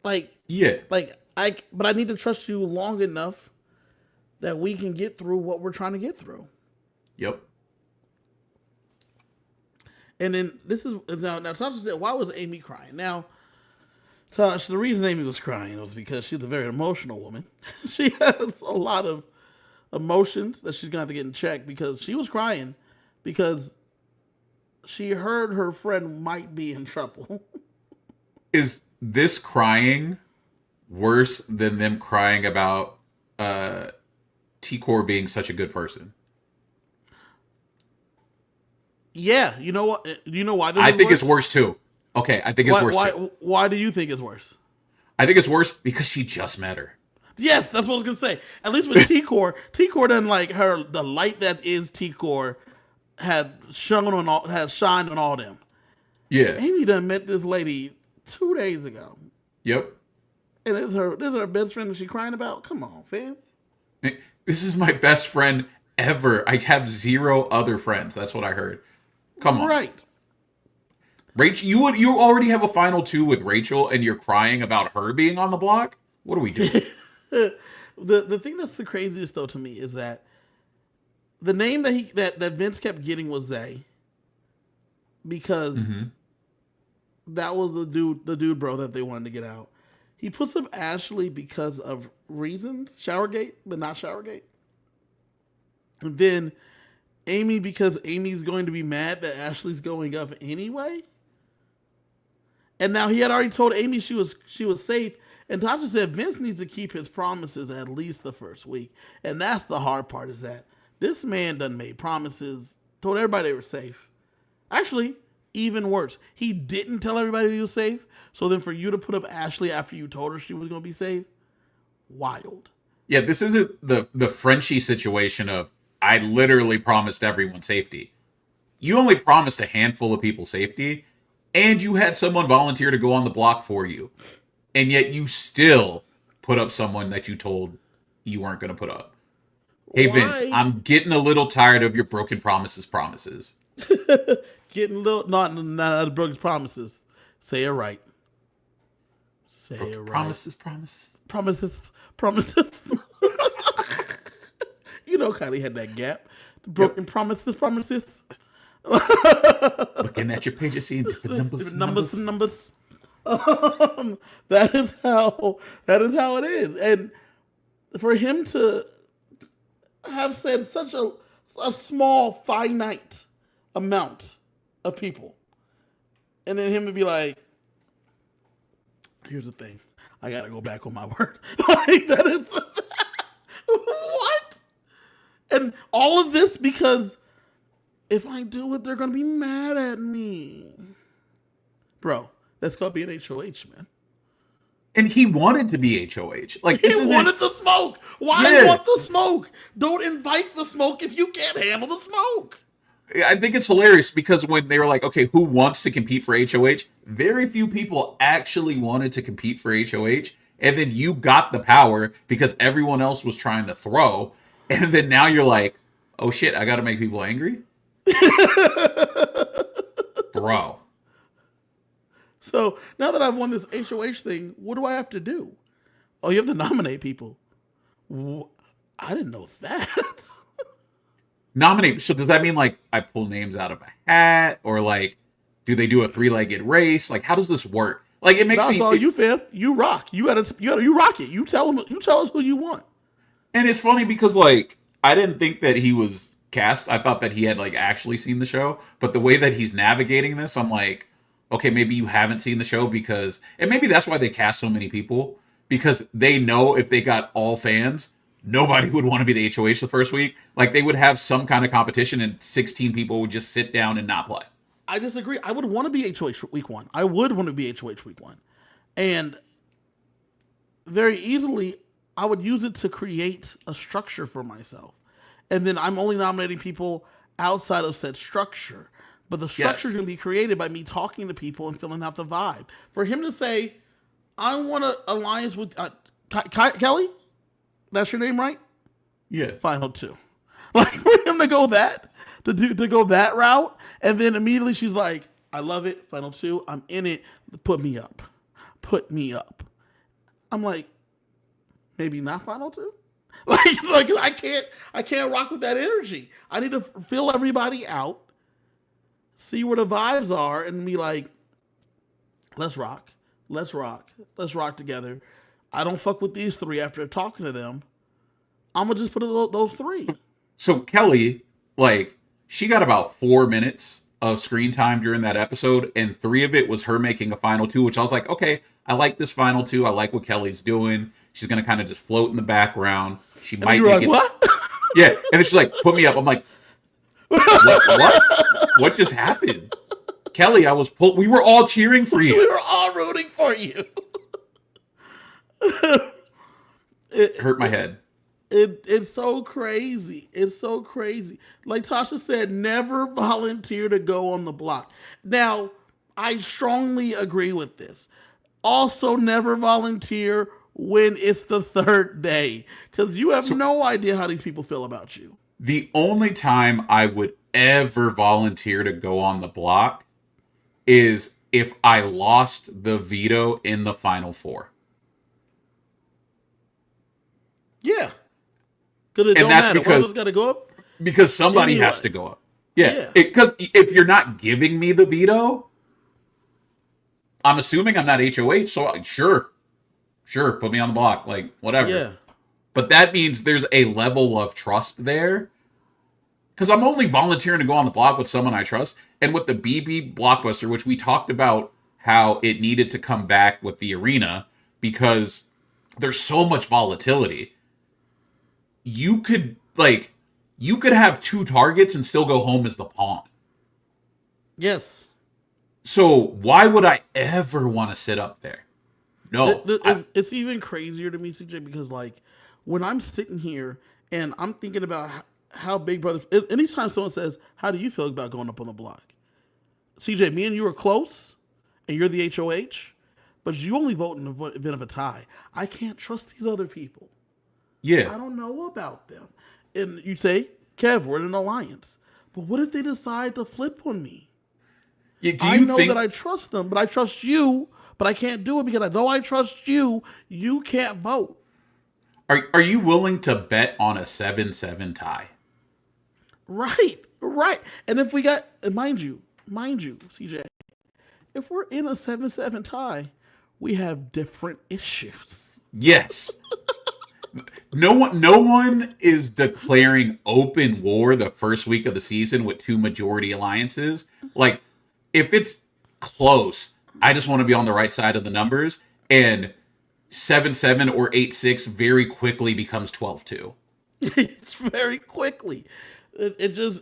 Like, Yeah. but I need to trust you long enough that we can get through what we're trying to get through. Yep. And then this is now Tasha said, why was Amy crying? Now, Tosh, the reason Amy was crying was because she's a very emotional woman. She has a lot of emotions that she's gonna have to get in check because she was crying because she heard her friend might be in trouble. Is this crying worse than them crying about T-Core being such a good person? Yeah, you know what? Do you know why this I is think worse? it's worse too. Okay, I think it's worse too. Why do you think it's worse? I think it's worse because she just met her. Yes, that's what I was gonna say. At least with T Core done like her the light that is T Core has shined on all them. Yeah. Amy done met this lady 2 days ago. Yep. And this is her best friend that she crying about? Come on, fam. This is my best friend ever. I have zero other friends. That's what I heard. Come on. Right. Rachel, you already have a final two with Rachel, and you're crying about her being on the block? What are we doing? The thing that's the craziest though to me is that the name that Vince kept getting was Zay. Because that was the dude bro that they wanted to get out. He puts up Ashley because of reasons, Showergate, but not Showergate. And then Amy because Amy's going to be mad that Ashley's going up anyway. And now he had already told Amy she was safe. And Tasha said Vince needs to keep his promises at least the first week. And that's the hard part is that this man done made promises, told everybody they were safe. Actually, even worse, he didn't tell everybody he was safe. So then for you to put up Ashley after you told her she was going to be safe, wild. Yeah, this isn't the Frenchie situation of I literally promised everyone safety. You only promised a handful of people safety, and you had someone volunteer to go on the block for you. And yet you still put up someone that you told you weren't going to put up. Hey, Vince, Why? I'm getting a little tired of your broken promises. Getting a little, not broken promises. Say it right. Say it right. Promises. Promises. You know, Kylie had that gap. The broken promises. Looking at your pages, seeing different Numbers. That is how it is. And for him to have said such a small finite amount of people, and then him to be like, "Here's the thing, I gotta go back on my word." Like that is what, and all of this because if I do it, they're gonna be mad at me, bro. That's called being HOH, man. And he wanted to be HOH. Like, this He isn't- wanted the smoke. Why Yeah. want the smoke? Don't invite the smoke if you can't handle the smoke. I think it's hilarious because when they were like, okay, who wants to compete for HOH? Very few people actually wanted to compete for HOH. And then you got the power because everyone else was trying to throw. And then now you're like, oh shit, I got to make people angry? Bro. So now that I've won this HOH thing, what do I have to do? Oh, you have to nominate people. I didn't know that. Nominate. So does that mean like I pull names out of a hat? Or like, do they do a 3-legged race? Like, how does this work? Like, it makes That's me. all you, fam. You rock. You rock it. You tell them. You tell us who you want. And it's funny because, like, I didn't think that he was cast. I thought that he had, like, actually seen the show. But the way that he's navigating this, I'm like, okay, maybe you haven't seen the show because... And maybe that's why they cast so many people. Because they know if they got all fans, nobody would want to be the HOH the first week. Like they would have some kind of competition, and 16 people would just sit down and not play. I disagree. I would want to be HOH week 1. I would want to be HOH week 1. And very easily, I would use it to create a structure for myself. And then I'm only nominating people outside of said structure. But the structure can be created by me talking to people and filling out the vibe. For him to say, I want an alliance with Kelly, that's your name, right? Yeah. Final 2. Like for him to go that route, and then immediately she's like, I love it, Final 2, I'm in it, put me up. I'm like, maybe not Final 2? Like I can't rock with that energy. I need to fill everybody out, see where the vibes are, and be like, let's rock together. I don't fuck with these 3 after talking to them. I'm gonna just put those 3. So Kelly, like, she got about 4 minutes of screen time during that episode, and 3 of it was her making a final 2, which I was like, okay, I like this final 2. I like what Kelly's doing. She's gonna kind of just float in the background. She might make it. What? Yeah, and then she's like, put me up. I'm like, what? What just happened? Kelly, we were all cheering for you. We were all rooting for you. It hurt my head. It's so crazy. It's so crazy. Like Tasha said, never volunteer to go on the block. Now, I strongly agree with this. Also, never volunteer when it's the 3rd day, because you have no idea how these people feel about you. The only time I would ever volunteer to go on the block is if I lost the veto in the final 4. Yeah. Because it don't that's matter. because got to go up. Because somebody Anyway. has to go up. Yeah. Because if you're not giving me the veto, I'm assuming I'm not HOH. So sure, put me on the block. Like, whatever. Yeah. But that means there's a level of trust there. Because I'm only volunteering to go on the block with someone I trust. And with the BB Blockbuster, which we talked about how it needed to come back with the arena because there's so much volatility. You could have 2 targets and still go home as the pawn. Yes. So why would I ever want to sit up there? No. It's even crazier to me, CJ, because like when I'm sitting here and I'm thinking about how Big Brother, anytime someone says, how do you feel about going up on the block? CJ, me and you are close and you're the HOH, but you only vote in the event of a tie. I can't trust these other people. Yeah. I don't know about them. And you say, Kev, we're in an alliance. But what if they decide to flip on me? Yeah, I know that I trust them, but I trust you, but I can't do it because though I trust you, you can't vote. Are you willing to bet on a 7-7 tie? Right. And if we got, and mind you, CJ, if we're in a 7-7 tie, we have different issues. Yes. No one is declaring open war the first week of the season with 2 majority alliances. Like, if it's close, I just want to be on the right side of the numbers. And 7-7 or 8-6 very quickly becomes 12-2. It's very quickly. It just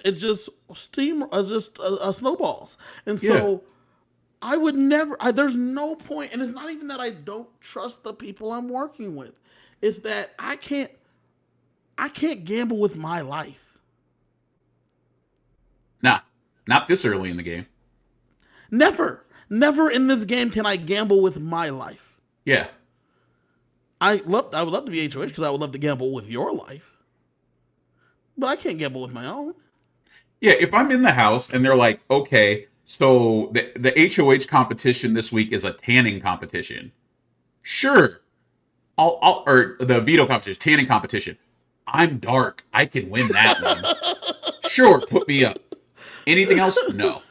snowballs. And so I would never. There's no point, and it's not even that I don't trust the people I'm working with. It's that I can't gamble with my life. Nah, not this early in the game. Never in this game can I gamble with my life. Yeah. I would love to be HOH because I would love to gamble with your life. But I can't gamble with my own. Yeah, if I'm in the house and they're like, okay, so the HOH competition this week is a tanning competition. Sure. Or the veto competition, tanning competition. I'm dark. I can win that one. Sure, put me up. Anything else? No.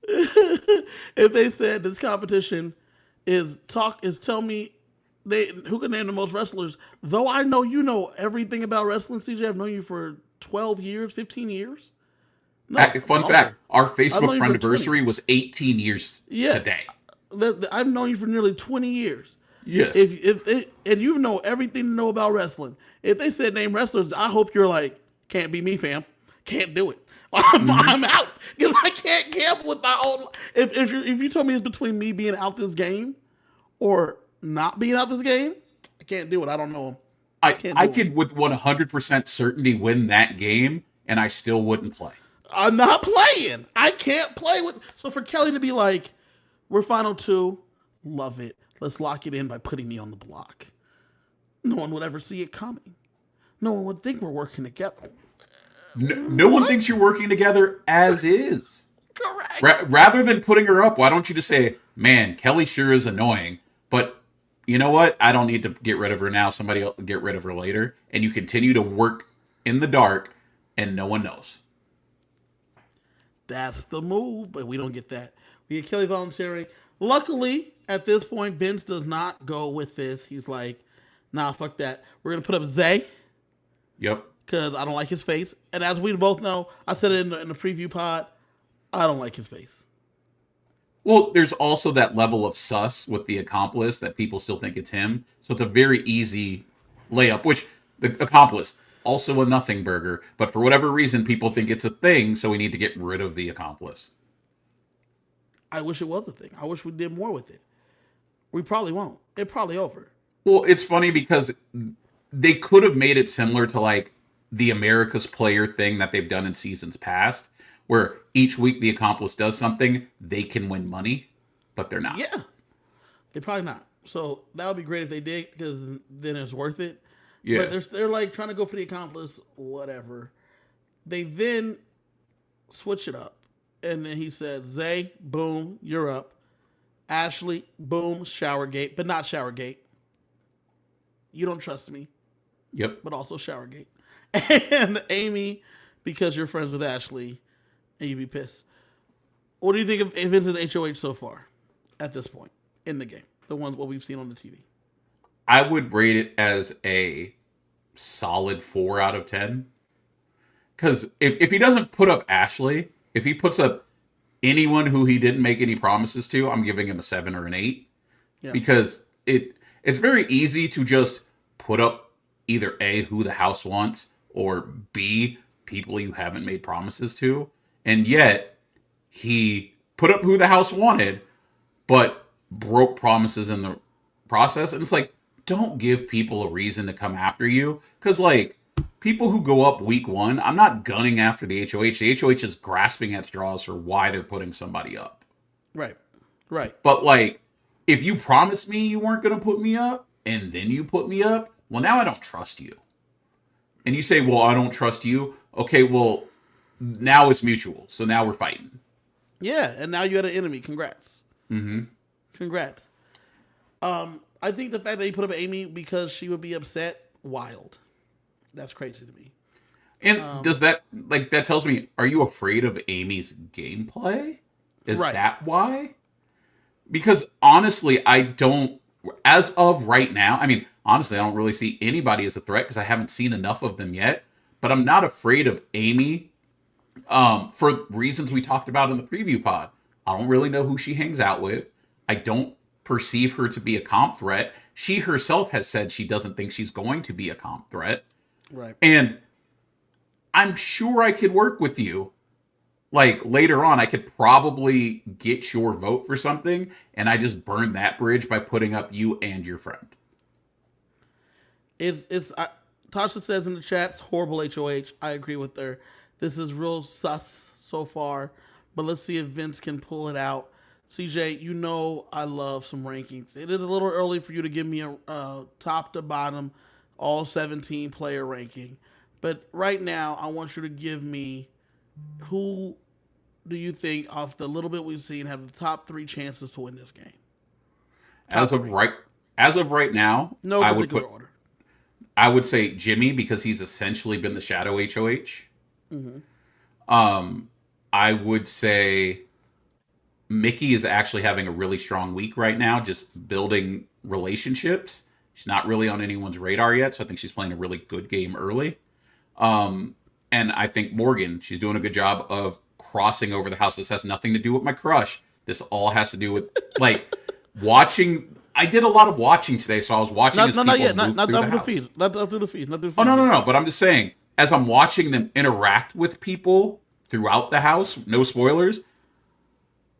If they said this competition is tell me who can name the most wrestlers, though I know you know everything about wrestling, CJ, I've known you for 12 years, 15 years. No, fun fact, our Facebook friendiversary was 18 years today. I've known you for nearly 20 years. Yes. If you know everything to know about wrestling, If they said name wrestlers, I hope you're like, can't be me, fam. Can't do it. I'm out because I can't gamble with my own. If you told me it's between me being out this game or not being out this game, I can't do it. I don't know him. I Can't I do it. could with 100% certainty win that game, and I still wouldn't play. I'm not playing. I can't play with. So for Kelly to be like, we're final two, love it. Let's lock it in by putting me on the block. No one would ever see it coming. No one would think we're working together. No one What? thinks you're working together as is. Correct. Rather than putting her up, why don't you just say, "Man, Kelly sure is annoying, but you know what? I don't need to get rid of her now. Somebody will get rid of her later." And you continue to work in the dark, and no one knows. That's the move, but we don't get that. We get Kelly volunteering. Luckily, at this point, Vince does not go with this. He's like, nah, fuck that. We're going to put up Zay Yep. because I don't like his face. And as we both know, I said it in the preview pod, I don't like his face. Well, there's also that level of sus with the accomplice that people still think it's him. So it's a very easy layup, which the accomplice, also a nothing burger, but for whatever reason, people think it's a thing, so we need to get rid of the accomplice. I wish it was a thing. I wish we did more with it. We probably won't. It probably over. Well, it's funny because they could have made it similar to like the America's Player thing that they've done in seasons past, where each week the accomplice does something, they can win money, but they're not. Yeah, they probably not. So that would be great if they did because then it's worth it. Yeah. But they're like trying to go for the accomplice, whatever. They then switch it up. And then he says, Zay, boom, you're up. Ashley, boom, Showergate, but not Showergate. You don't trust me, Yep. but also Showergate. And Amy, because you're friends with Ashley, and you'd be pissed. What do you think of Vincent's HOH so far at this point in the game? The ones what we've seen on the TV. I would rate it as a solid 4 out of 10. Because if he doesn't put up Ashley, if he puts up anyone who he didn't make any promises to, I'm giving him a 7 or an 8. Yeah. Because it's very easy to just put up either A, who the house wants, or B, people you haven't made promises to. And yet, he put up who the house wanted, but broke promises in the process. And it's like, don't give people a reason to come after you. Because, like, people who go up week one, I'm not gunning after the HOH. The HOH is grasping at straws for why they're putting somebody up. Right. Right. But, like, if you promised me you weren't going to put me up, and then you put me up, well, now I don't trust you. And you say, well, I don't trust you. Okay, well, now it's mutual. So now we're fighting. Yeah, and now you had an enemy. Congrats. Mm-hmm. Congrats. I think the fact that he put up Amy because she would be upset, wild. That's crazy to me. And does that, like, that tells me, are you afraid of Amy's gameplay? Is Right. that why? Because honestly, I don't, as of right now, I mean, honestly, I don't really see anybody as a threat because I haven't seen enough of them yet. But I'm not afraid of Amy for reasons we talked about in the preview pod. I don't really know who she hangs out with. I don't perceive her to be a comp threat. She herself has said she doesn't think she's going to be a comp threat. Right. And I'm sure I could work with you. Like later on, I could probably get your vote for something, and I just burn that bridge by putting up you and your friend. Tasha says in the chats, horrible HOH. I agree with her. This is real sus so far, but let's see if Vince can pull it out. CJ, you know I love some rankings. It is a little early for you to give me a top to bottom, all 17 player ranking. But right now, I want you to give me who do you think, off the little bit we've seen, have the top 3 chances to win this game? As of right now, No I would particular put order. I would say Jimmy because he's essentially been the shadow HOH. I would say Mickey is actually having a really strong week right now, just building relationships. She's not really on anyone's radar yet, so I think she's playing a really good game early. And I think Morgan, she's doing a good job of crossing over the house. This has nothing to do with my crush. This all has to do with like watching. I did a lot of watching today, so I was watching as Not people yet. move Not through the through the house. feeds. Not through the feeds. Not through the Oh feeds. no. But I'm just saying, as I'm watching them interact with people throughout the house, no spoilers.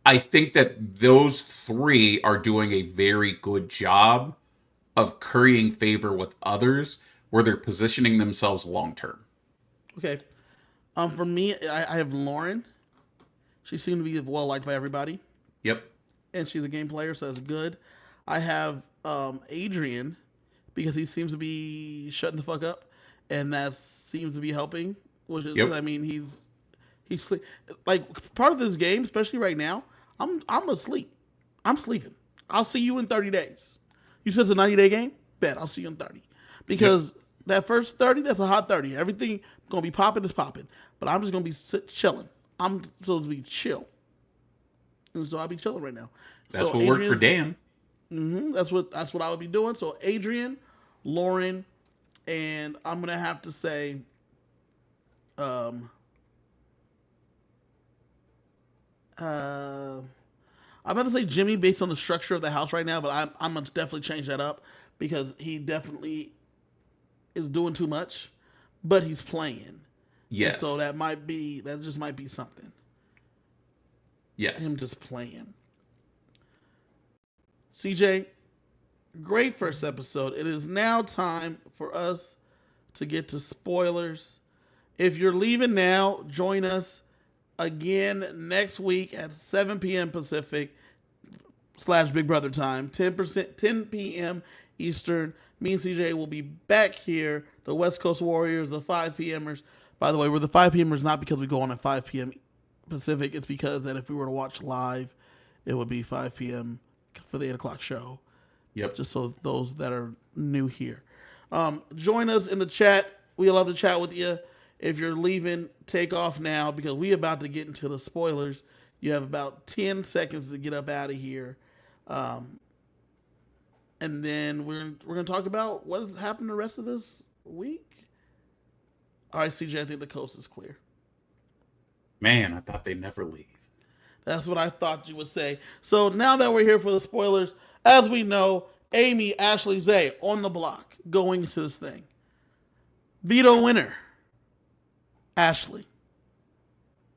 I think that those three are doing a very good job of currying favor with others, where they're positioning themselves long term. Okay. For me, I have Lauren. She seemed to be well liked by everybody, Yep. and she's a game player, so that's good. I have Adrian because he seems to be shutting the fuck up, and that seems to be helping. Which is, Yep. I mean, he's sleep like part of this game, especially right now. I'm asleep. I'm sleeping. I'll see you in 30 days. You said it's a 90-day game? Bet I'll see you in 30. Because that first 30, that's a hot 30. Everything gonna be popping is popping. But I'm just gonna be chilling. I'm supposed to be chill. And so I'll be chilling right now. That's So what worked for Adrian, Dan. that's what I would be doing. So Adrian, Lauren, and I'm gonna have to say, um, I'm about to say Jimmy based on the structure of the house right now, but I'm gonna definitely change that up because he definitely is doing too much, but he's playing. And Yes. so that just might be something. Yes. Him just playing. CJ, great first episode. It is now time for us to get to spoilers. If you're leaving now, join us again next week at 7 p.m. Pacific / Big Brother time, 10 p.m. Eastern. Me and CJ will be back here. The West Coast Warriors, the 5 p.m.ers. By the way, we're the 5 p.m.ers not because we go on at 5 p.m. Pacific. It's because that if we were to watch live, it would be 5 p.m. for the 8 o'clock show. Yep. Just so those that are new here. Join us in the chat. We love to chat with you. If you're leaving, take off now because we're about to get into the spoilers. You have about 10 seconds to get up out of here. And then we're going to talk about what has happened the rest of this week. All right, CJ, I think the coast is clear. Man, I thought they'd never leave. That's what I thought you would say. So now that we're here for the spoilers, as we know, Amy, Ashley, Zay on the block going into this thing. Veto winner, Ashley.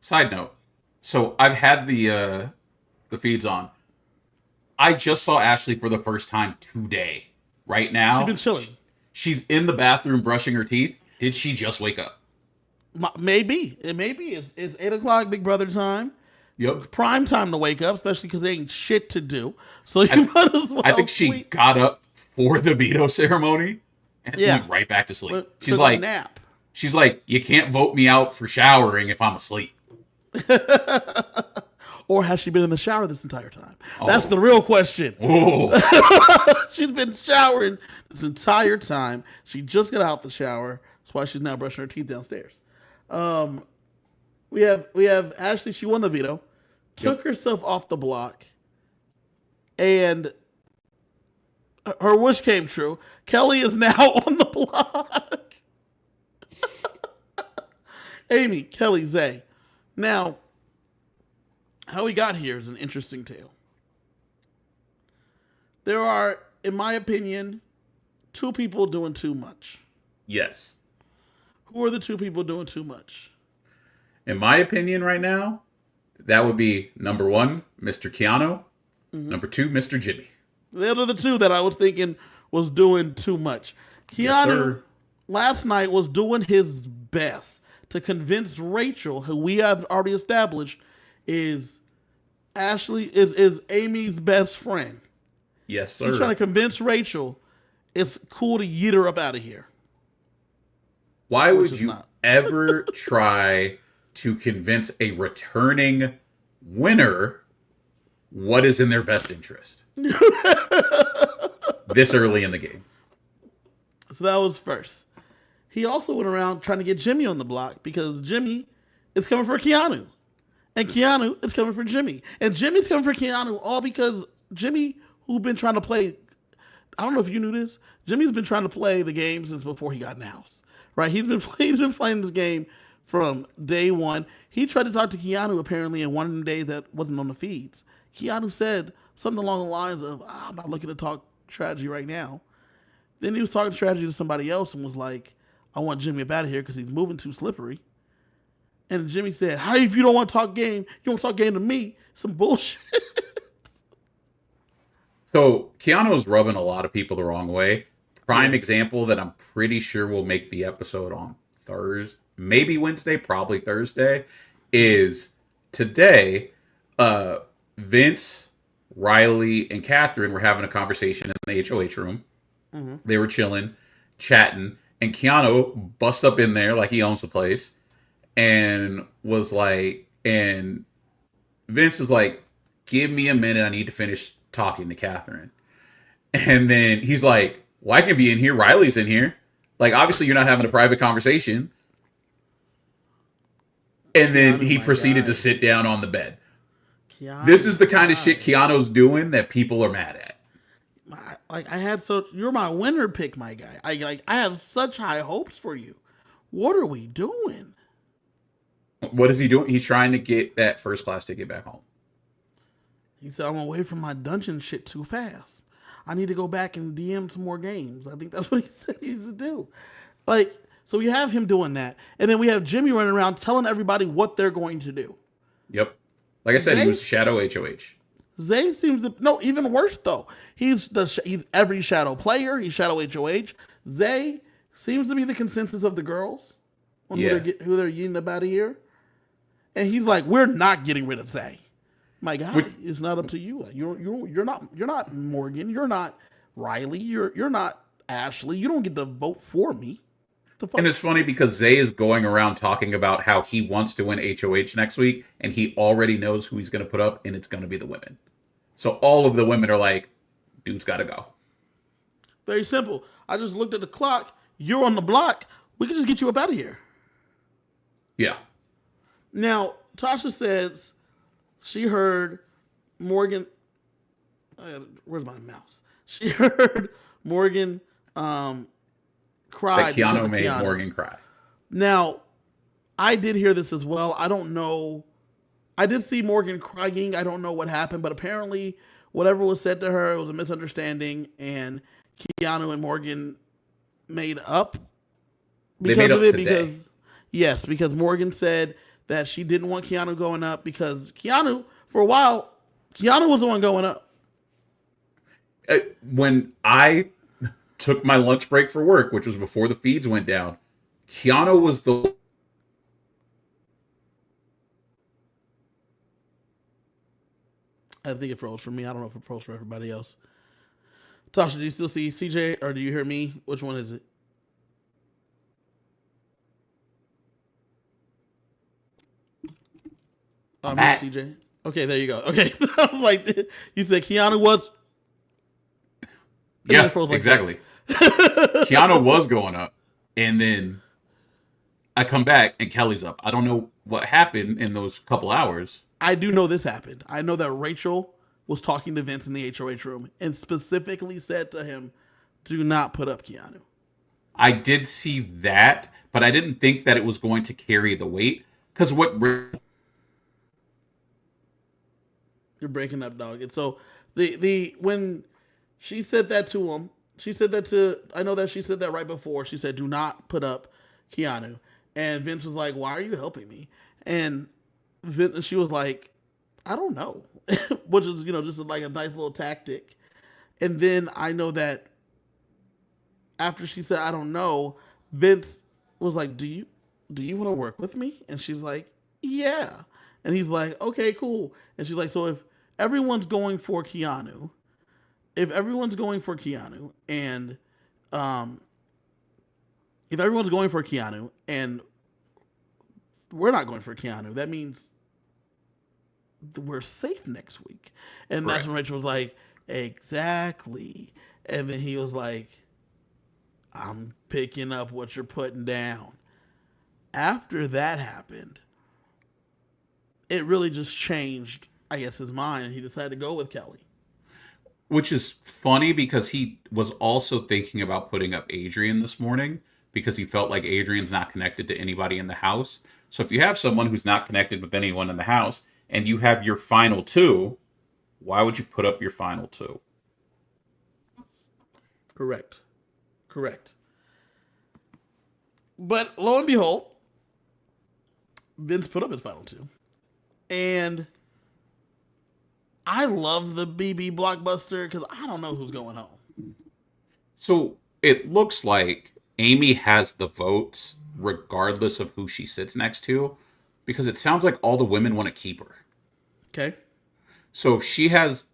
Side note. So I've had the feeds on. I just saw Ashley for the first time today. Right now, She's been chilling. She's in the bathroom brushing her teeth. Did she just wake up? Maybe. It may be. It's 8 o'clock Big Brother time. Yep. Prime time to wake up, especially because they ain't shit to do. So you might as well I think she sleep. got up for the veto ceremony and went right back to sleep. But She's took a like, nap. you can't vote me out for showering if I'm asleep. Or has she been in the shower this entire time? That's the real question. Oh, She's been showering this entire time. She just got out the shower. That's why she's now brushing her teeth downstairs. We have Ashley. She won the veto, took herself off the block, and her wish came true. Kelly is now on the block. Amy, Kelly, Zay. Now, how we got here is an interesting tale. There are, in my opinion, two people doing too much. yes. Who are the two people doing too much? In my opinion, right now, that would be number one, Mr. Keanu. Number two, Mr. Jimmy. The other the two that I was thinking was doing too much. Yes, Keanu sir. last night was doing his best to convince Rachel, who we have already established is Amy's best friend. Yes, He's trying sir. to convince Rachel it's cool to yeet her up out of here. Why would is you not. ever try to convince a returning winner what is in their best interest this early in the game? So that was first. He also went around trying to get Jimmy on the block because Jimmy is coming for Keanu. And Keanu is coming for Jimmy. And Jimmy's coming for Keanu all because Jimmy, who's been trying to play, I don't know if you knew this, Jimmy's been trying to play the game since before he got announced. Right? He's been playing this game from day one. He tried to talk to Keanu apparently in one day that wasn't on the feeds. Keanu said something along the lines of, I'm not looking to talk Tragedy right now. Then he was talking Tragedy to somebody else and was like, I want Jimmy up out of here because he's moving too slippery. And Jimmy said, how if you don't want to talk game, you don't talk game to me? Some bullshit. So Keanu's rubbing a lot of people the wrong way. Prime Yeah. example that I'm pretty sure will make the episode on Thursday, maybe Wednesday, probably Thursday, is today. Vince, Riley, and Catherine were having a conversation in the HOH room. They were chilling, chatting, and Keanu busts up in there like he owns the place and was like, and Vince is like, give me a minute, I need to finish talking to Catherine. And then he's like, well, I can be in here. Riley's in here. Like, obviously, you're not having a private conversation. And then Keanu, he my proceeded to guy. sit down on the bed. Keanu, This is the my kind of shit guy. Keanu's doing that people are mad at. Like I had so you're my winner pick, my guy. I have such high hopes for you. What are we doing? What is he doing? He's trying to get that first class ticket back home. He said I'm away from my dungeon shit too fast. I need to go back and DM some more games. I think that's what he said he needs to do. Like, so we have him doing that, and then we have Jimmy running around telling everybody what they're going to do. Yep. Like I said, he They was Shadow HOH. Zay seems to no even worse though. He's every shadow player. He's shadow HOH. Zay seems to be the consensus of the girls on Yeah. who they're getting up out of here. And he's like, we're not getting rid of Zay. My guy, Which- it's not up to you. Like, you're not Morgan. You're not Riley. You're not Ashley. You don't get to vote for me. The fuck? And it's funny because Zay is going around talking about how he wants to win HOH next week, and he already knows who he's going to put up, and it's going to be the women. So all of the women are like, dude's got to go. Very simple. I just looked at the clock. You're on the block. We can just get you up out of here. Yeah. Now, Tasha says she heard Morgan. Where's my mouse? She heard Morgan cry. That Keanu because of made Keanu. Morgan cry. Now, I did hear this as well. I don't know. I did see Morgan crying. I don't know what happened, but apparently, whatever was said to her, it was a misunderstanding, and Keanu and Morgan made up They because made of up it. today. Because Morgan said that she didn't want Keanu going up because Keanu, for a while, Keanu was the one going up. When I took my lunch break for work, which was before the feeds went down, Keanu was the I think it froze for me. I don't know if it froze for everybody else. Tasha, do you still see CJ or do you hear me? Which one is it? I'm back. CJ. Okay, there you go. Okay, I was like, you said Keanu was. yeah, it froze like exactly. Keanu was going up, and then I come back and Kelly's up. I don't know what happened in those couple hours. I do know this happened. I know that Rachel was talking to Vince in the HOH room and specifically said to him, "Do not put up Keanu." I did see that, but I didn't think that it was going to carry the weight because what You're breaking up, dog. And so the when she said that to him, she said that to I know that she said that right before. She said, "Do not put up Keanu." And Vince was like, "Why are you helping me?" And she was like, "I don't know," which is just like a nice little tactic. And then I know that after she said, "I don't know," Vince was like, "Do you want to work with me?" And she's like, "Yeah." And he's like, "Okay, cool." And she's like, "So everyone's going for Keanu, if everyone's going for Keanu and if everyone's going for Keanu and we're not going for Keanu, that means we're safe next week." And that's Right. when Rachel was like, "Exactly." And then he was like, "I'm picking up what you're putting down." After that happened, it really just changed, I guess, his mind, and he decided to go with Kelly. Which is funny because he was also thinking about putting up Adrian this morning because he felt like Adrian's not connected to anybody in the house. So if you have someone who's not connected with anyone in the house and you have your final two, why would you put up your final two? Correct. Correct. But lo and behold, Vince put up his final two. And I love the BB blockbuster because I don't know who's going home. So it looks like Amy has the votes regardless of who she sits next to, because it sounds like all the women want to keep her. Okay. So if she has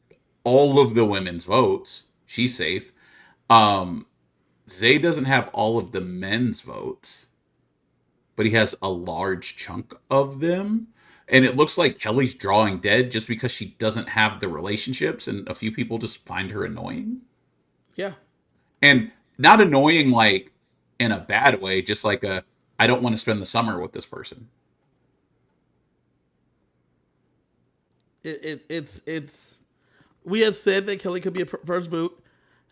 all of the women's votes, she's safe. Um, Zay doesn't have all of the men's votes, but he has a large chunk of them. And it looks like Kelly's drawing dead just because she doesn't have the relationships, and a few people just find her annoying. Yeah. And not annoying like in a bad way, just like a I don't want to spend the summer with this person. It's. We had said that Kelly could be a first boot.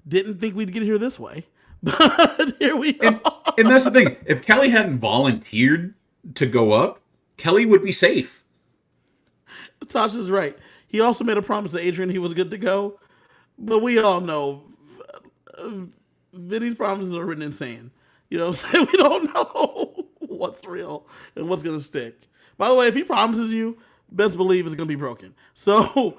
Didn't think we'd get here this way, but here we And are. and that's the thing. If Kelly hadn't volunteered to go up, Kelly would be safe. Tasha's right. He also made a promise to Adrian he was good to go, but we all know Vinny's promises are written in sand. You know what I'm saying? We don't know what's real and what's going to stick. By the way, if he promises you, best believe it's going to be broken. So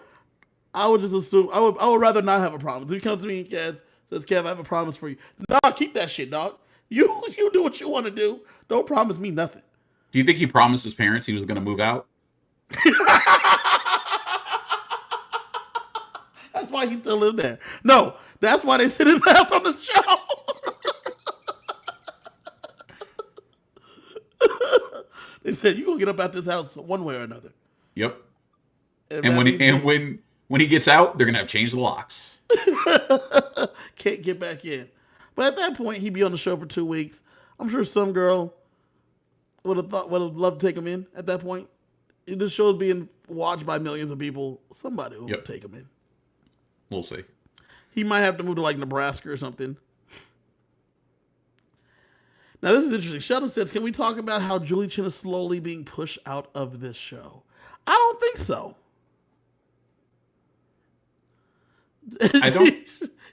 I would just assume, I would rather not have a promise. If he comes to me and says, Kev, I have a promise for you. Nah, keep that shit, dog. You do what you want to do. Don't promise me nothing. Do you think he promised his parents he was going to move out? That's why he still lives there. No, that's why they sit his ass on the show. They said, you going to get up out this house one way or another. Yep. And And that when means when he gets out, they're going to have changed the locks. can't get back in. But at that point, he'd be on the show for 2 weeks. I'm sure some girl would have loved to take him in at that point. If this show's being watched by millions of people, somebody will Yep. take him in. We'll see. He might have to move to like Nebraska or something. Now this is interesting. Sheldon says, "Can we talk about how Julie Chen is slowly being pushed out of this show?" I don't think so. I don't.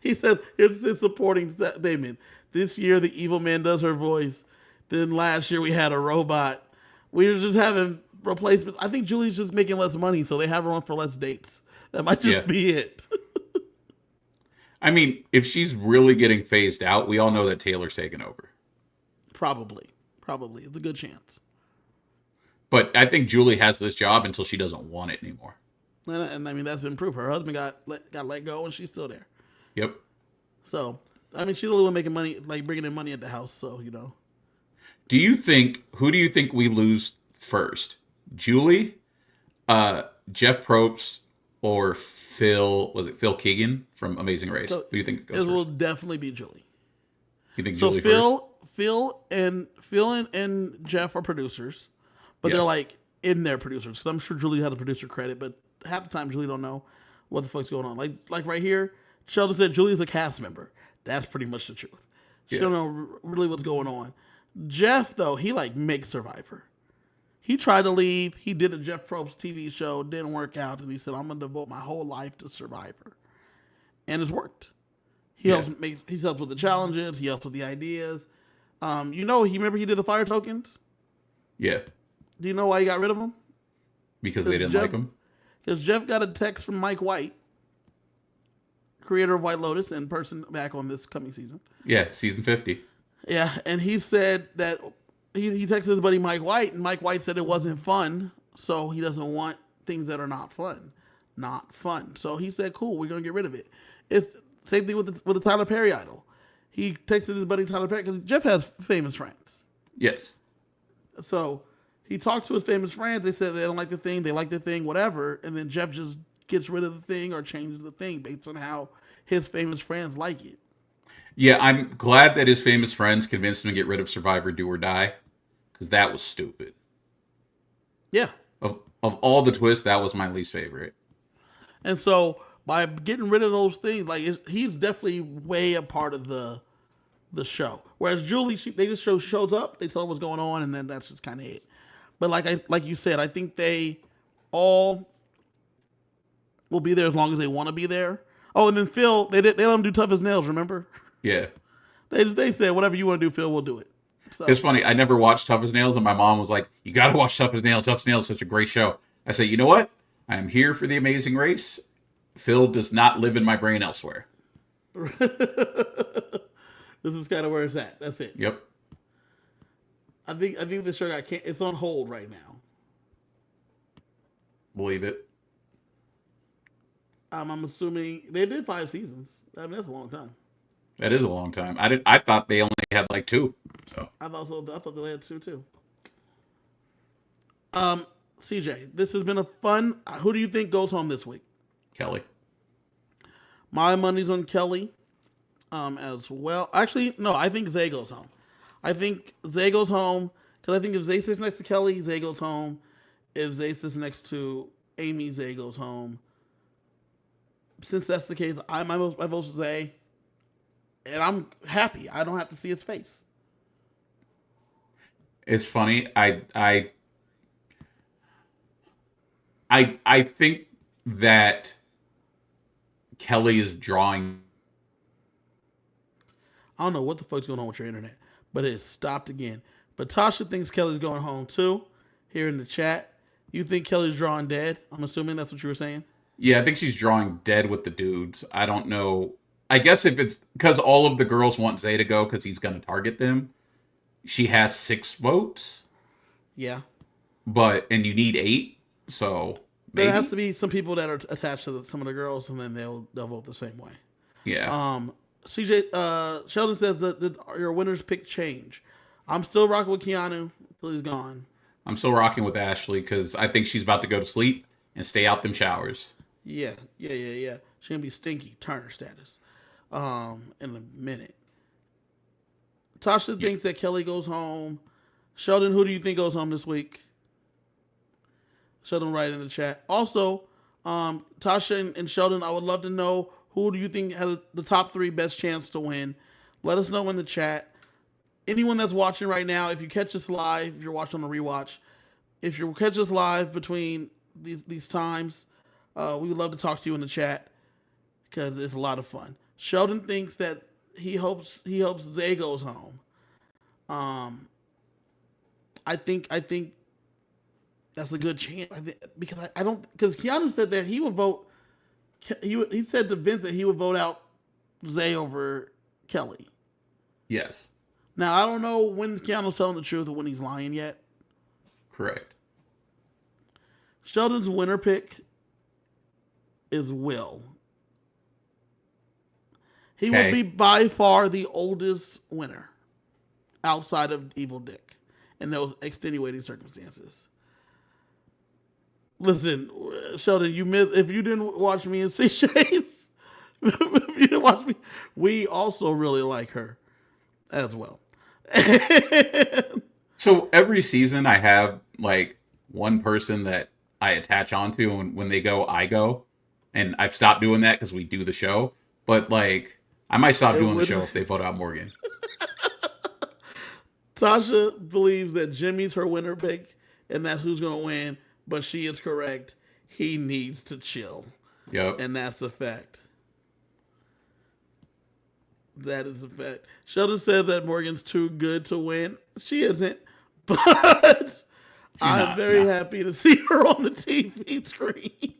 He said, "Here's his supporting Damon. This year, the evil man does her voice. Then last year, we had a robot. We were just having replacements. I think Julie's just making less money, so they have her on for less dates. That might just Yeah. be it." I mean, if she's really getting phased out, we all know that Taylor's taking over. Probably. It's a good chance. But I think Julie has this job until she doesn't want it anymore. And I mean, that's been proof. Her husband got let go, and she's still there. Yep. So, I mean, she's the only one making money, like bringing in money at the house. So, you know. Who do you think we lose first? Julie, Jeff Probst, or Phil Keegan from Amazing Race? So Who do you think it goes will first? definitely be Julie. You think So Julie first? Phil and Jeff are producers, but they're Yes. like in their producers. Because I'm sure Julie has a producer credit, but half the time Julie don't know what the fuck's going on. Like right here, Sheldon said Julie's a cast member. That's pretty much the truth. She Yeah. don't know really what's going on. Jeff though, he like makes Survivor. He tried to leave. He did a Jeff Probst TV show, didn't work out, and he said, "I'm gonna devote my whole life to Survivor," and it's worked. He Yeah. he helps with the challenges. He helps with the ideas. He did the fire tokens. Yeah, Do you know why he got rid of them? because they didn't Jeff- like him. Because Jeff got a text from Mike White, creator of White Lotus and person back on this coming season. Yeah, season 50. Yeah, and he said that he texted his buddy Mike White, and Mike White said it wasn't fun, so he doesn't want things that are not fun. Not fun. So he said, cool, we're going to get rid of it. It's same thing with the Tyler Perry idol. He texted his buddy Tyler Perry, because Jeff has famous friends. Yes. So he talked to his famous friends. They said they don't like the thing, they like the thing, whatever. And then Jeff just gets rid of the thing or changes the thing based on how his famous friends like it. Yeah, I'm glad that his famous friends convinced him to get rid of Survivor Do or Die, because that was stupid. Yeah. Of all the twists, that was my least favorite. And so by getting rid of those things, he's definitely way a part of the show. Whereas Julie, they just shows up, they tell her what's going on, and then that's just kind of it. But like you said, I think they all will be there as long as they want to be there. Oh, and then Phil, they let him do Tough as Nails. Remember? Yeah. They said whatever you want to do, Phil, we'll do it. So It's funny. I never watched Tough as Nails, and my mom was like, "You got to watch Tough as Nails. Tough as Nails is such a great show." I say, "You know what? I am here for the Amazing Race. Phil does not live in my brain elsewhere." this is kind of where it's at. That's it. Yep. I think the show it's on hold right now. Believe it. I'm assuming they did 5 seasons. I mean, that's a long time. That is a long time. I thought they only had like two. So I thought so. I thought they had two too. CJ, this has been a fun. Who do you think goes home this week? Kelly. My money's on Kelly, as well. Actually, no, I think Zay goes home. I think Zay goes home because I think if Zay sits next to Kelly, Zay goes home. If Zay sits next to Amy, Zay goes home. Since that's the case, my vote's Zay, and I'm happy. I don't have to see his face. It's funny. I think that Kelly is drawing. I don't know what the fuck's going on with your internet, but it stopped again. But Tasha thinks Kelly's going home too. Here in the chat, you think Kelly's drawing dead? I'm assuming that's what you were saying. Yeah, I think she's drawing dead with the dudes. I don't know. I guess if it's because all of the girls want Zay to go because he's going to target them. She has 6 votes. Yeah. And you need 8, so maybe. There has to be some people that are attached to some of the girls, and then they'll vote the same way. Yeah. CJ Sheldon says that your winner's pick change. I'm still rocking with Keanu until he's gone. I'm still rocking with Ashley because I think she's about to go to sleep and stay out them showers. Yeah. She's gonna be stinky Turner status. In a minute. Tasha thinks that Kelly goes home. Sheldon, who do you think goes home this week? Sheldon, write in the chat. Also, Tasha and Sheldon, I would love to know who do you think has the top 3 best chance to win. Let us know in the chat. Anyone that's watching right now, if you catch us live, if you're watching on a rewatch, if you catch us live between these times, we would love to talk to you in the chat because it's a lot of fun. Sheldon thinks that he hopes Zay goes home. I think that's a good chance. Because Keanu said that he would vote. He said to Vince that he would vote out Zay over Kelly. Yes. Now I don't know when Keanu's telling the truth or when he's lying yet. Correct. Sheldon's winner pick is Will. He will be by far the oldest winner outside of Evil Dick in those extenuating circumstances. Listen, Sheldon, if you didn't watch me and CJ's, if you didn't watch me, we also really like her as well. So every season I have like one person that I attach onto, and when they go, I go. And I've stopped doing that because we do the show. But like, I might stop doing the show if they vote out Morgan. Tasha believes that Jimmy's her winner pick, and that's who's going to win. But she is correct. He needs to chill. Yep. And that's a fact. That is a fact. Sheldon says that Morgan's too good to win. She isn't. But I'm very happy to see her on the TV screen.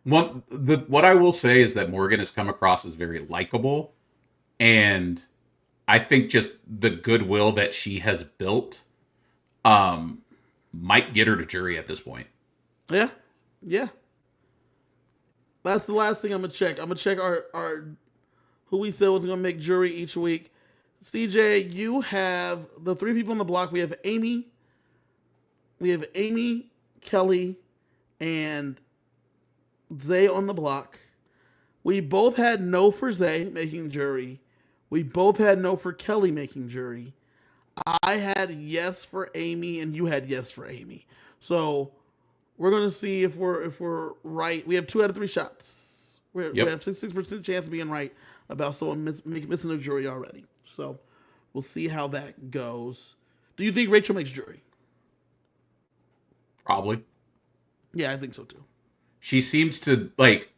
What I will say is that Morgan has come across as very likable. And I think just the goodwill that she has built might get her to jury at this point. Yeah. That's the last thing I'm going to check. I'm going to check our who we said was going to make jury each week. CJ, you have the 3 people on the block. We have Amy, Kelly, and Zay on the block. We both had no for Zay making jury. We both had no for Kelly making jury. I had yes for Amy, and you had yes for Amy. So we're gonna see if we're right. We have 2 out of 3 shots. We have 66% chance of being right about someone missing a jury already. So we'll see how that goes. Do you think Rachel makes jury? Probably. Yeah, I think so too. She seems to like.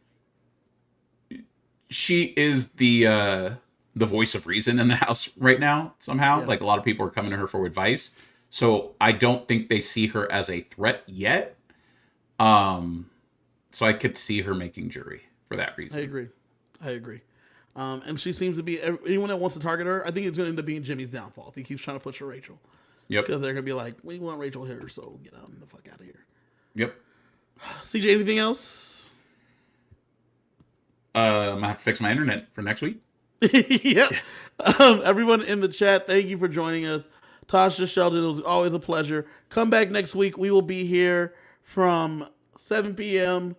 She is the the voice of reason in the house right now somehow. Yeah. Like a lot of people are coming to her for advice. So I don't think they see her as a threat yet. So I could see her making jury for that I reason. agree. I agree. And she seems to be anyone that wants to target her. I think it's going to end up being Jimmy's downfall. If he keeps trying to push her Rachel, Yep. because they're going to be like, "We want Rachel here, so get out the fuck out of here." Yep. CJ, anything else? I'm gonna have to fix my internet for next week. Yep. Everyone in the chat, thank you for joining us. Tasha Sheldon, it was always a pleasure. Come back next week. We will be here from 7 p.m.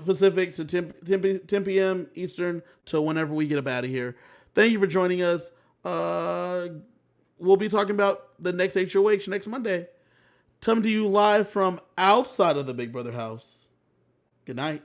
Pacific to 10 p.m. Eastern to whenever we get up out of here. Thank you for joining us. We'll be talking about the next HOH next Monday. Coming to you live from outside of the Big Brother house. Good night.